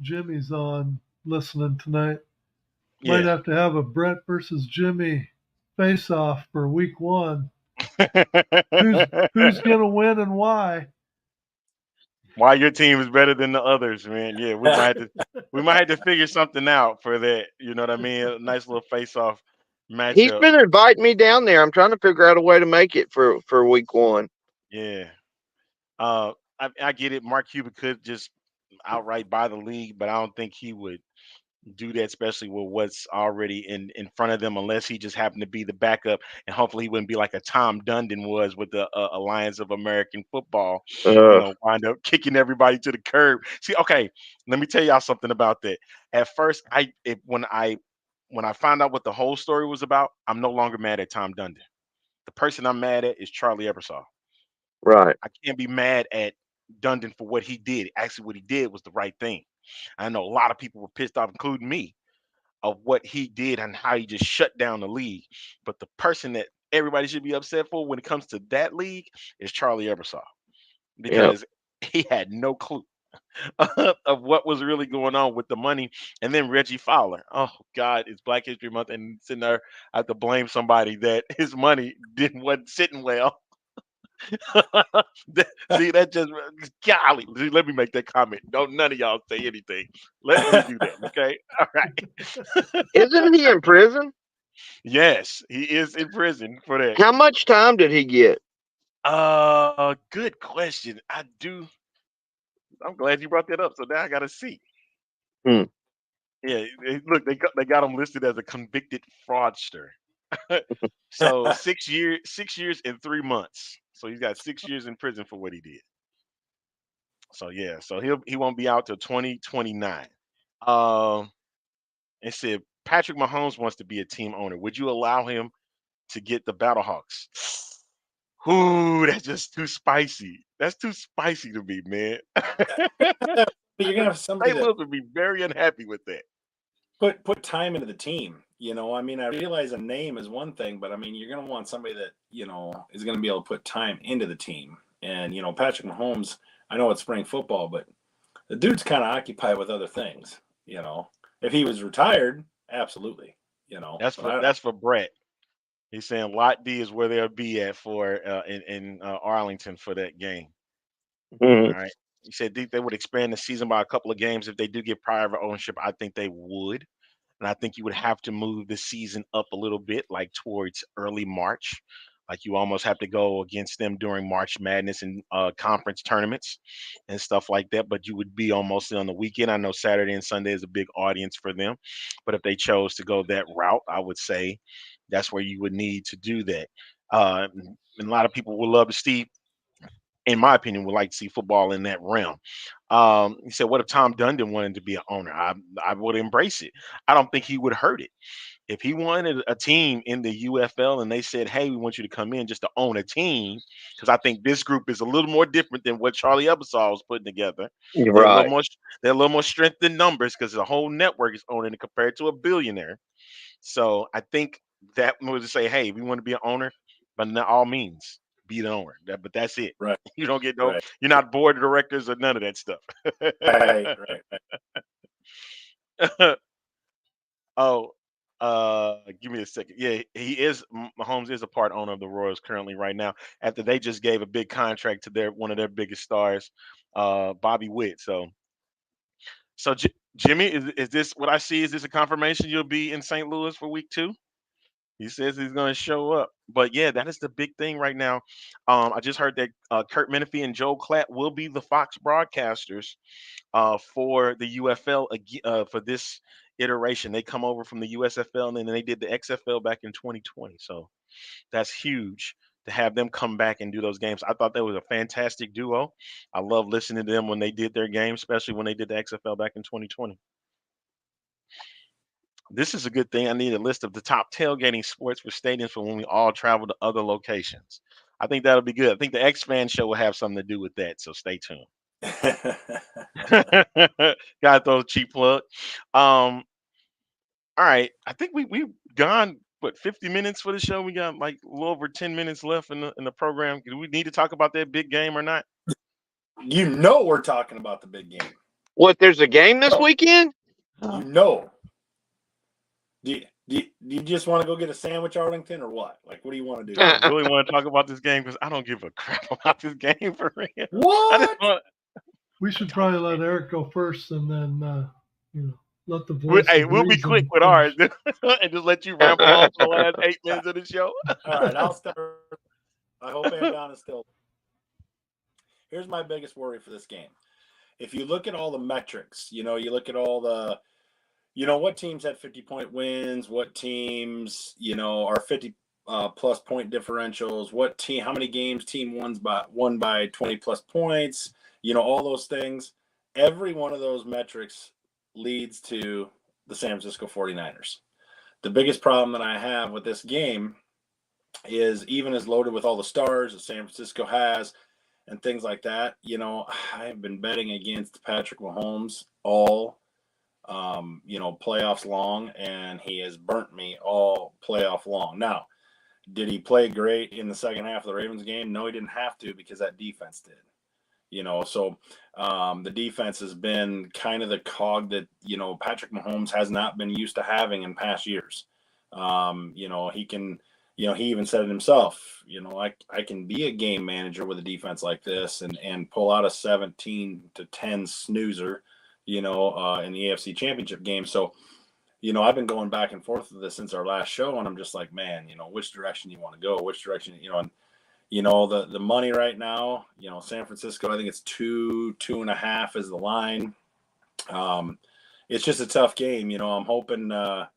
Jimmy's on listening tonight. Might yeah. have to have a Brett versus Jimmy face off for week one. Who's gonna win and why? Why your team is better than the others, man? Yeah, we might have to figure something out for that. You know what I mean? A nice little face-off He's matchup. been inviting me down there. I'm trying to figure out a way to make it for week one. Yeah. I get it. Mark Cuban could just outright buy the league, but I don't think he would do that, especially with what's already in front of them, unless he just happened to be the backup, and hopefully he wouldn't be like a Tom Dundon was with the Alliance of American Football. Uh, Wind up kicking everybody to the curb. See, okay, let me tell y'all something about that. At first, when I found out what the whole story was about, I'm no longer mad at Tom Dundon. The person I'm mad at is Charlie Ebersol. right. I can't be mad at Dundon for what he did. Actually, what he did was the right thing. I know a lot of people were pissed off, including me, of what he did and how he just shut down the league. But the person that everybody should be upset for when it comes to that league is Charlie Ebersol, Yep. because he had no clue of what was really going on with the money. And then Reggie Fowler. Oh God, it's Black History Month, and sitting there, I have to blame somebody that his money didn't wasn't sitting well. See, that just golly. Let me make that comment. Don't none of y'all say anything. Let me do that. Okay. All right. Isn't he in prison? Yes, he is in prison for that. How much time did he get? Good question. I'm glad you brought that up. So now I gotta see. Hmm. Yeah, look, they got him listed as a convicted fraudster. So 6 years, 6 years and 3 months. So he's got 6 years in prison for what he did. So yeah, so he won't be out till 2029. Um, it said Patrick Mahomes wants to be a team owner. Would you allow him to get the Battlehawks? Ooh, that's just too spicy. That's too spicy to me, man. But you're gonna have somebody St. that Louis would be very unhappy with that. put time into the team. I mean, I realize a name is one thing, but I mean, you're gonna want somebody that is gonna be able to put time into the team. And Patrick Mahomes, I know it's spring football, but the dude's kind of occupied with other things. If he was retired, absolutely. That's But for that's for Brett. He's saying Lot D is where they'll be at for in Arlington for that game. All Hmm. right. He said they would expand the season by a couple of games if they do get private ownership. I think they would. And I think you would have to move the season up a little bit, like towards early March. Like you almost have to go against them during March Madness and conference tournaments and stuff like that. But you would be almost on the weekend. I know Saturday and Sunday is a big audience for them. But if they chose to go that route, I would say that's where you would need to do that. And a lot of people would love to see, in my opinion, would like to see football in that realm. He said, "What if Tom Dundon wanted to be an owner? I would embrace it. I don't think he would hurt it. If he wanted a team in the UFL and they said, 'Hey, we want you to come in just to own a team,' because I think this group is a little more different than what Charlie Ebersol was putting together. You're They're a little right. more they're a little more strength in numbers because the whole network is owning it compared to a billionaire. So I think that was to say, hey, we want to be an owner, but by all means, be the owner. But that's it. right, You don't get no. right, You're not board of directors or none of that stuff. right, right, right. his second. Yeah, he is. Mahomes is a part owner of the Royals currently right now. After they just gave a big contract to one of their biggest stars, Bobby Witt. So Jimmy, is this what I see? Is this a confirmation you'll be in St. Louis for week 2? He says he's going to show up. But yeah, that is the big thing right now. I just heard that Kurt Menefee and Joel Klatt will be the Fox broadcasters for the UFL for this iteration. They come over from the USFL and then they did the XFL back in 2020. So that's huge to have them come back and do those games. I thought that was a fantastic duo. I love listening to them when they did their game, especially when they did the XFL back in 2020. This is a good thing. I need a list of the top tailgating sports for stadiums for when we all travel to other locations. I think that'll be good. I think the X-Fan show will have something to do with that, so stay tuned. Got those cheap plug. All right. I think we've gone 50 minutes for the show. We got like a little over 10 minutes left in the program. Do we need to talk about that big game or not? You know we're talking about the big game. What? There's a game this weekend? You know. Do you just want to go get a sandwich, Arlington, or what? Like, what do you want to do? I really want to talk about this game because I don't give a crap about this game for real. What? We should probably let Eric go first, and then let the voice. We'll be quick with ours and just let you ramble on for the last 8 minutes of the show. All right, I'll start. I hope Andon is still. Here's my biggest worry for this game. If you look at all the metrics, you look at all the, what teams had 50-point wins, what teams, are 50 plus point differentials, how many games team won by 20 plus points, all those things. Every one of those metrics leads to the San Francisco 49ers. The biggest problem that I have with this game is, even as loaded with all the stars that San Francisco has and things like that, I've been betting against Patrick Mahomes all playoffs long, and he has burnt me all playoff long. Now, did he play great in the second half of the Ravens game? No, he didn't have to, because that defense did. So the defense has been kind of the cog that, Patrick Mahomes has not been used to having in past years. He can, he even said it himself, I can be a game manager with a defense like this and pull out a 17-10 snoozer, in the AFC Championship game. So, I've been going back and forth with this since our last show, and I'm just like, man, which direction you want to go, which direction, and the money right now, San Francisco, I think it's 2.5 is the line. It's just a tough game. I'm hoping, I'm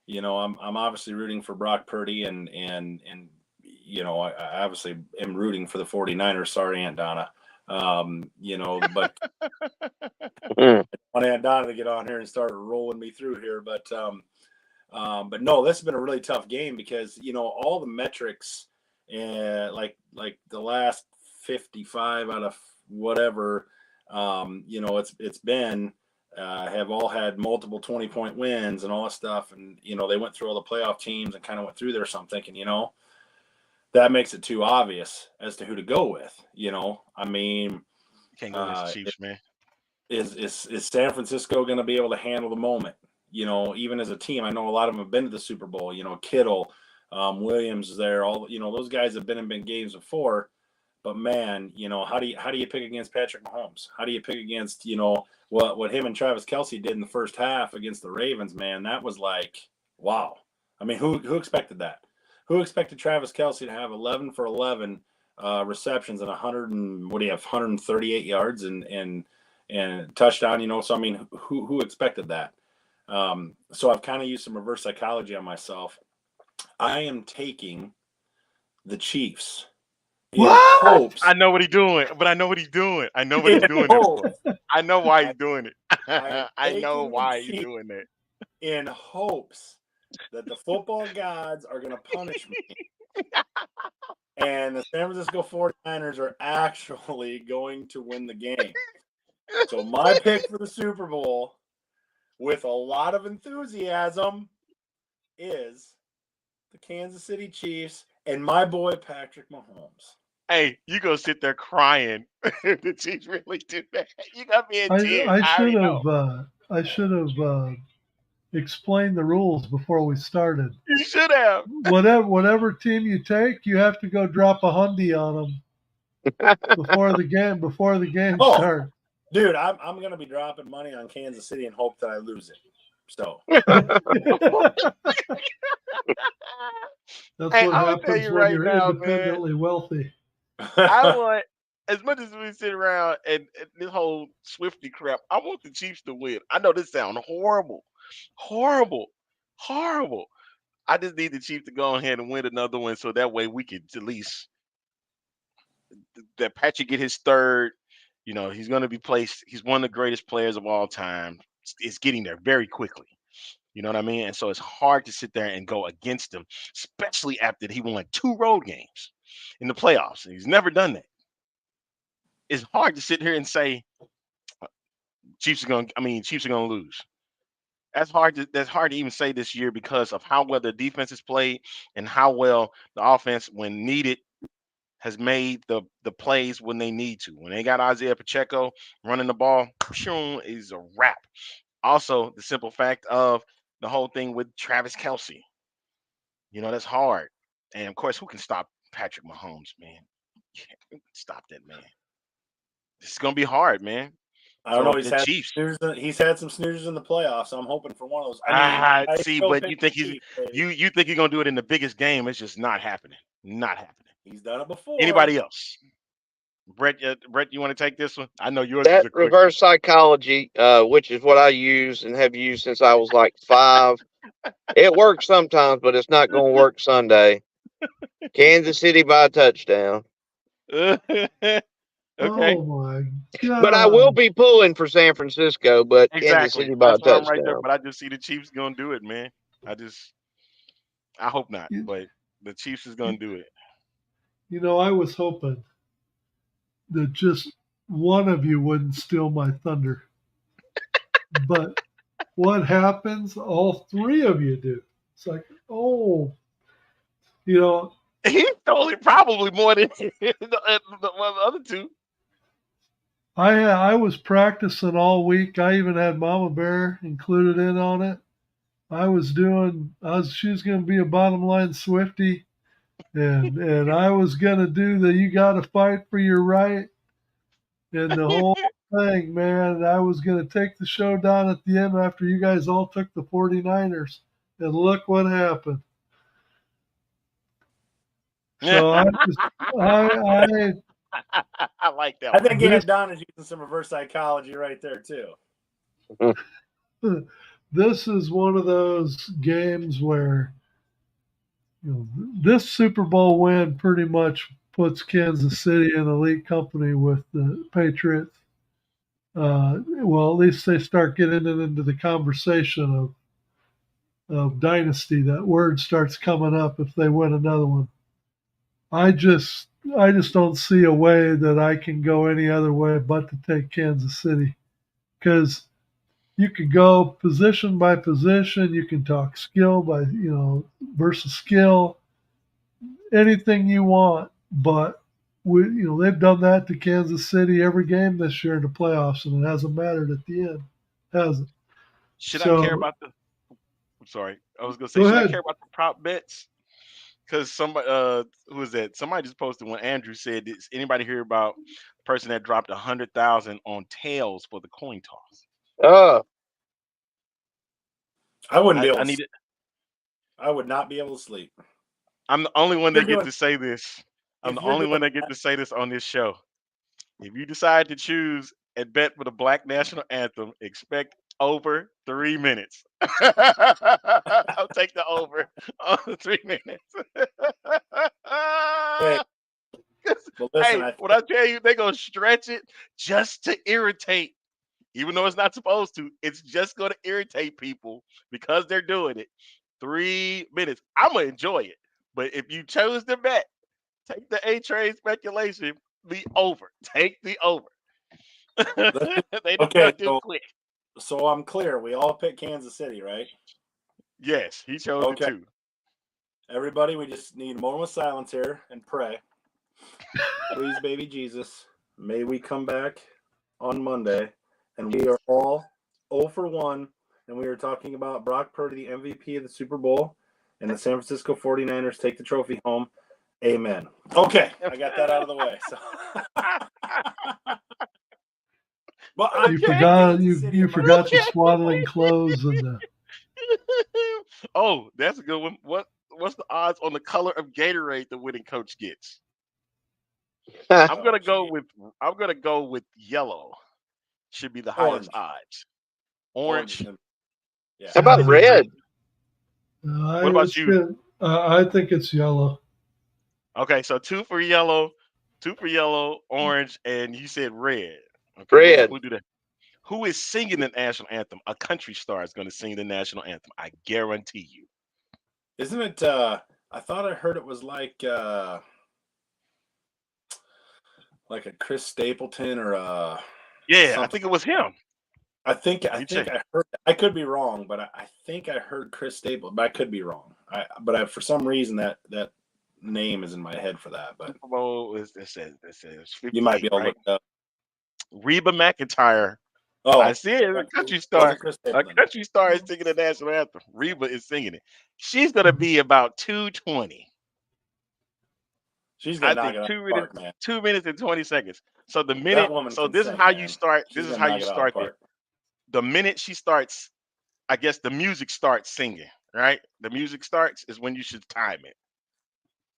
obviously rooting for Brock Purdy and I obviously am rooting for the 49ers. Sorry, Aunt Donna. But I want Aunt Donna to get on here and start rolling me through here. But no, this has been a really tough game because, all the metrics, and like the last 55 out of whatever, it's been, have all had multiple 20-point wins and all that stuff. And, they went through all the playoff teams and kind of went through there. So I'm thinking, that makes it too obvious as to who to go with. I mean, can't go against the Chiefs, man. Is San Francisco going to be able to handle the moment? Even as a team, I know a lot of them have been to the Super Bowl, Kittle, Williams is there, all, those guys have been in big games before, but man, how do you pick against Patrick Mahomes? How do you pick against, what him and Travis Kelce did in the first half against the Ravens, man? That was like, wow. I mean, who expected that? Who expected Travis Kelce to have 11 for 11 receptions and 138 yards and touchdown, so I mean, who expected that? So I've kind of used some reverse psychology on myself. I am taking the Chiefs. What? I know what he's doing, but I know what he's doing. I know what he's doing. I know why he's doing it. I know why he's doing it. In hopes that the football gods are going to punish me. And the San Francisco 49ers are actually going to win the game. So my pick for the Super Bowl, with a lot of enthusiasm, is the Kansas City Chiefs and my boy Patrick Mahomes. Hey, you go sit there crying if the Chiefs really do that. You got me in tears. I should have explained the rules before we started. You should have. Whatever team you take, you have to go drop a hundy on them before the game Oh. starts. Dude, I'm gonna be dropping money on Kansas City and hope that I lose it. So That's Hey, what I'm gonna tell happens you when right you're now, man. independently wealthy. I want, as much as we sit around and this whole Swifty crap, I want the Chiefs to win. I know this sounds horrible, horrible, horrible. I just need the Chiefs to go ahead and win another one, so that way we can at least that Patrick get his third. You know, he's going to be placed. He's one of the greatest players of all time. It's getting there very quickly. You know what I mean? And so it's hard to sit there and go against him, especially after he won 2 road games in the playoffs. He's never done that. It's hard to sit here and say Chiefs are going to lose. That's hard to even say this year because of how well the defense has played and how well the offense, when needed, has made the plays when they need to. When they got Isaiah Pacheco running the ball, is a wrap. Also, the simple fact of the whole thing with Travis Kelce. You know, that's hard. And of course, who can stop Patrick Mahomes, man? Who can stop that man? This is gonna be hard, man. I don't So know. the Chiefs. He's had some snoozes in the playoffs, so I'm hoping for one of those. I See, still but pick you think the Chiefs, baby. you think he's gonna do it in the biggest game? It's just not happening. Not happening. He's done it before. Anybody else? Brett, you want to take this one? I know yours is That a quick reverse psychology, which is what I use and have used since I was like 5. It works sometimes, but it's not going to work Sunday. Kansas City by a touchdown. Okay. Oh my god! But I will be pulling for San Francisco, but Kansas Exactly. City by a That's why I'm right there. touchdown. But I just see the Chiefs gonna do it, man. I hope not, but the Chiefs is gonna do it. You know, I was hoping that just one of you wouldn't steal my thunder. But what happens? All 3 of you do. It's like, oh, you know, He stole it probably more than the other 2. I was practicing all week. I even had Mama Bear included in on it. She was going to be a bottom line Swifty, and I was going to do the you got to fight for your right, and the whole thing, man. I was going to take the show down at the end after you guys all took the 49ers, and look what happened. So I like that. I think Aunt Don is using some reverse psychology right there too. This is one of those games where, you know, this Super Bowl win pretty much puts Kansas City in elite company with the Patriots. Well, at least they start getting it into the conversation of dynasty. That word starts coming up if they win another one. I just don't see a way that I can go any other way but to take Kansas City, because you could go position by position. You can talk skill versus skill, anything you want. But they've done that to Kansas City every game this year in the playoffs, and it hasn't mattered at the end, has it? Should I care about the? I'm sorry, I was gonna say, Go should ahead. I care about the prop bets? Because somebody, who was that? Somebody just posted when Andrew said, "Does anybody hear about the person that dropped 100,000 on tails for the coin toss?" I wouldn't be able. I would not be able to sleep. I'm the only one that gets to say this. I'm the only one that gets to say this on this show. If you decide to choose and bet for the Black National Anthem, expect over 3 minutes. I'll take the over on the 3 minutes. Hey, well, listen, when I tell you they're gonna stretch it just to irritate, even though it's not supposed to, it's just gonna irritate people because they're doing it. 3 minutes. I'm gonna enjoy it. But if you chose to bet, take the A-Train speculation, the over. Take the over. They don't do quick. So I'm clear. We all pick Kansas City, right? Yes, he chose it too. Everybody, we just need a moment of silence here and pray. Please, baby Jesus, may we come back on Monday and we are all 0 for 1 and we were talking about Brock Purdy, the MVP of the Super Bowl, and the San Francisco 49ers take the trophy home. Amen. Okay, I got that out of the way. So, but You forgot the swaddling clothes and the. Oh, that's a good one. What's the odds on the color of Gatorade the winning coach gets? I'm gonna go with yellow. Should be the highest odds. Orange. Yeah. How about red? What about you? I think it's yellow. Okay, so two for yellow, orange, and you said red. Okay, Red. we'll do that. Who is singing the national anthem? A country star is going to sing the national anthem. I guarantee you. Isn't it? I thought I heard it was like a Chris Stapleton or a. Yeah, something. I think it was him. I think I heard. I could be wrong, but I think I heard Chris Stapleton. But I could be wrong. But for some reason that name is in my head for that. But this says you might be able to look it up. Reba McEntire. Oh, I see it. A country star. A country star is singing the national anthem. Reba is singing it. She's gonna be about 2:20. She's gonna knock it out of the park, man. 2 minutes and 20 seconds. So the minute. So this is how you start. This is how you start it. The minute she starts, I guess the music starts singing. Right. The music starts is when you should time it.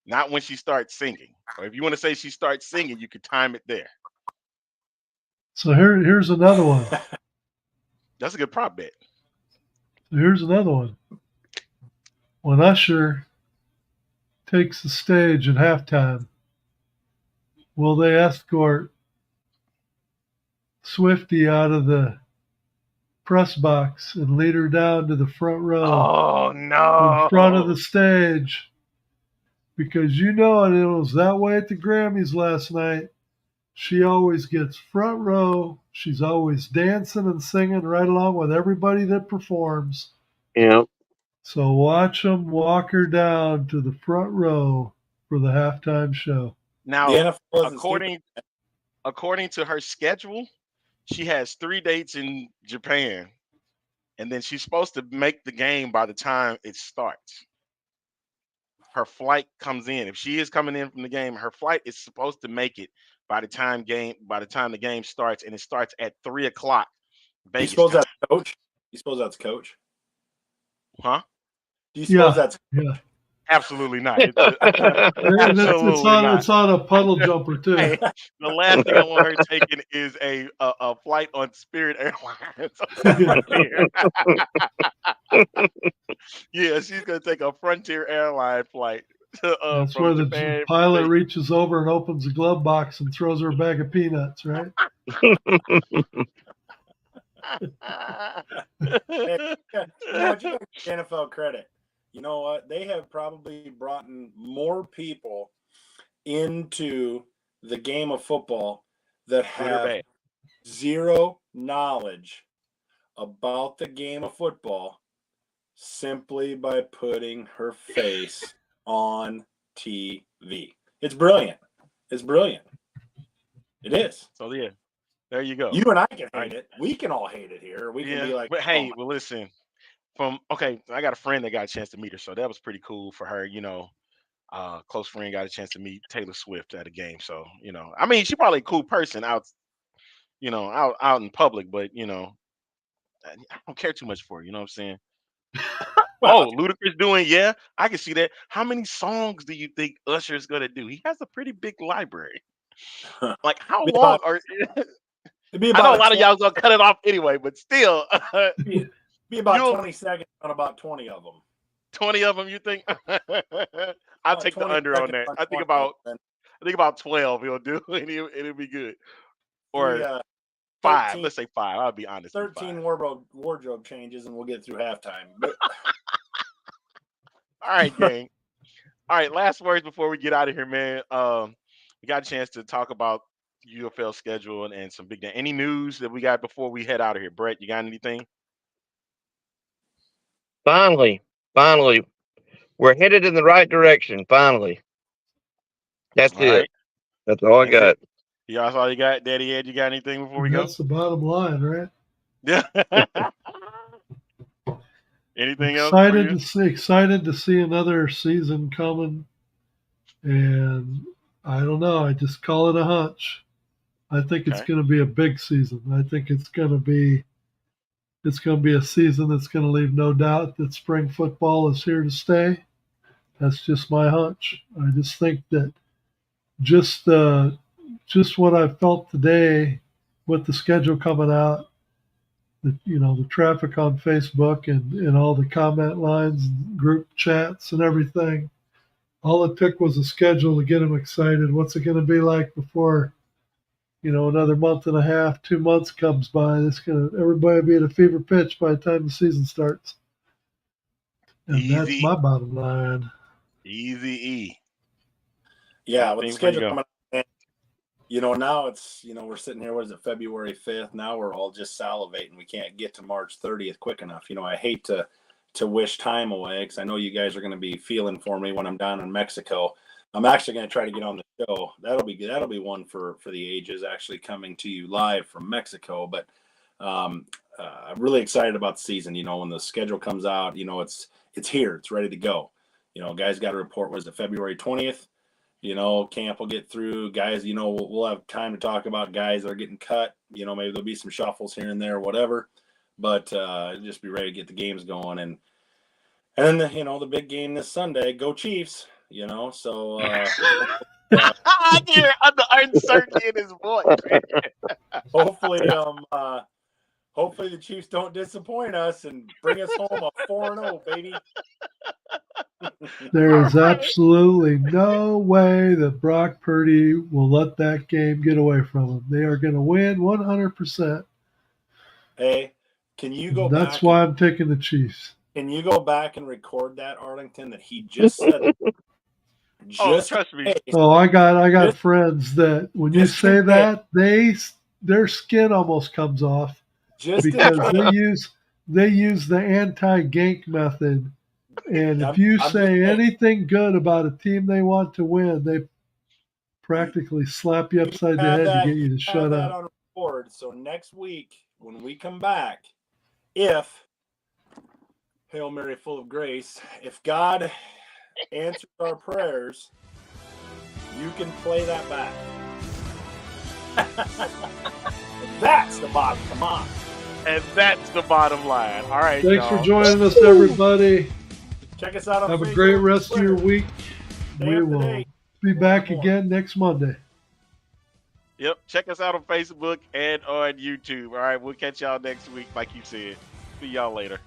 Not when she starts singing. Or if you want to say she starts singing, you could time it there. So here's another one. That's a good prop bet. So here's another one. When Usher takes the stage at halftime, will they escort Swiftie out of the press box and lead her down to the front row? Oh, no. In front of the stage. Because it was that way at the Grammys last night. She always gets front row. She's always dancing and singing right along with everybody that performs. Yeah. So watch them walk her down to the front row for the halftime show. Now, according to her schedule, she has 3 dates in Japan, and then she's supposed to make the game by the time it starts. Her flight comes in. If she is coming in from the game, her flight is supposed to make it by the time the game starts, and it starts at 3:00. You suppose that's coach? You suppose that's coach? Huh? Do you suppose that's yeah? Absolutely not. It's on a puddle jumper too. Hey, the last thing I want her taking is a flight on Spirit Airlines. Yeah, she's gonna take a Frontier Airline flight. That's where the pilot reaches over and opens the glove box and throws her a bag of peanuts, right? Hey, you give NFL credit. You know what? They have probably brought more people into the game of football that have zero knowledge about the game of football simply by putting her face on TV. It's brilliant. It's brilliant. It is. So yeah, there you go. You and I can hate it. We can all hate it here. We can be like, but hey, well, listen. I got a friend that got a chance to meet her, so that was pretty cool for her. Close friend got a chance to meet Taylor Swift at a game. So I mean, she's probably a cool person out in public, but I don't care too much for her. You know what I'm saying? Oh, Ludacris doing, yeah, I can see that. How many songs do you think Usher's gonna do? He has a pretty big library. Like, how long are? I know a lot of y'all gonna cut it off anyway, but still, be about 20 seconds on about 20 of them. 20 of them, you think? I'll take the under on that. I think about 12 he'll do, and it'll be good. Or 5. 13, let's say 5. I'll be honest. 13 wardrobe changes, and we'll get through halftime. All right, gang. All right, last words before we get out of here, man. We got a chance to talk about UFL schedule and some big. Any news that we got before we head out of here, Brett? You got anything? Finally, we're headed in the right direction. Finally, that's all it. Right. That's all I got. Yeah, that's all you got, Daddy Ed. You got anything before we go? That's the bottom line, right? Yeah. Anything else for you? Excited to see another season coming, and I don't know. I just call it a hunch. I think it's Okay. going to be a big season. I think it's going to be a season that's going to leave no doubt that spring football is here to stay. That's just my hunch. I just think that just what I felt today with the schedule coming out, the traffic on Facebook and all the comment lines, and group chats, and everything. All it took was a schedule to get them excited. What's it going to be like before, another month and a half, 2 months comes by? Everybody will be at a fever pitch by the time the season starts. And that's Easy. my bottom line. Easy E. Yeah, with the Anything for schedule you, coming up, now it's, we're sitting here, what is it, February 5th? Now we're all just salivating. We can't get to March 30th quick enough. I hate to wish time away, because I know you guys are going to be feeling for me when I'm down in Mexico. I'm actually going to try to get on the show. That'll be one for the ages, actually coming to you live from Mexico. But I'm really excited about the season. When the schedule comes out, it's here, it's ready to go. Guys got to report. Was it February 20th? Camp will get through. Guys, we'll have time to talk about guys that are getting cut. Maybe there'll be some shuffles here and there, whatever. But just be ready to get the games going. And then the big game this Sunday, go Chiefs. So I hear the uncertainty in his voice. hopefully the Chiefs don't disappoint us and bring us home a 4-0, baby. There is absolutely no way that Brock Purdy will let that game get away from him. They are going to win 100%. Hey, can you go That's back? why I'm taking the Chiefs. Can you go back and record that, Arlington, that he just said? Trust me. Oh, I got friends that when you say that, their skin almost comes off because they use the anti-gank method. And if you say anything good about a team they want to win, they practically slap you upside the head to get you to shut up. On record. So next week, when we come back, if Hail Mary full of grace, if God answers our prayers, you can play that back. That's the bottom. Come on. And that's the bottom line. All right. Thanks y'all. for joining us, everybody. Check us out on Have Facebook, a great rest of your week. Stay We up to will date. be back again next Monday. Yep. Check us out on Facebook and on YouTube. All right. We'll catch y'all next week, like you said. See y'all later.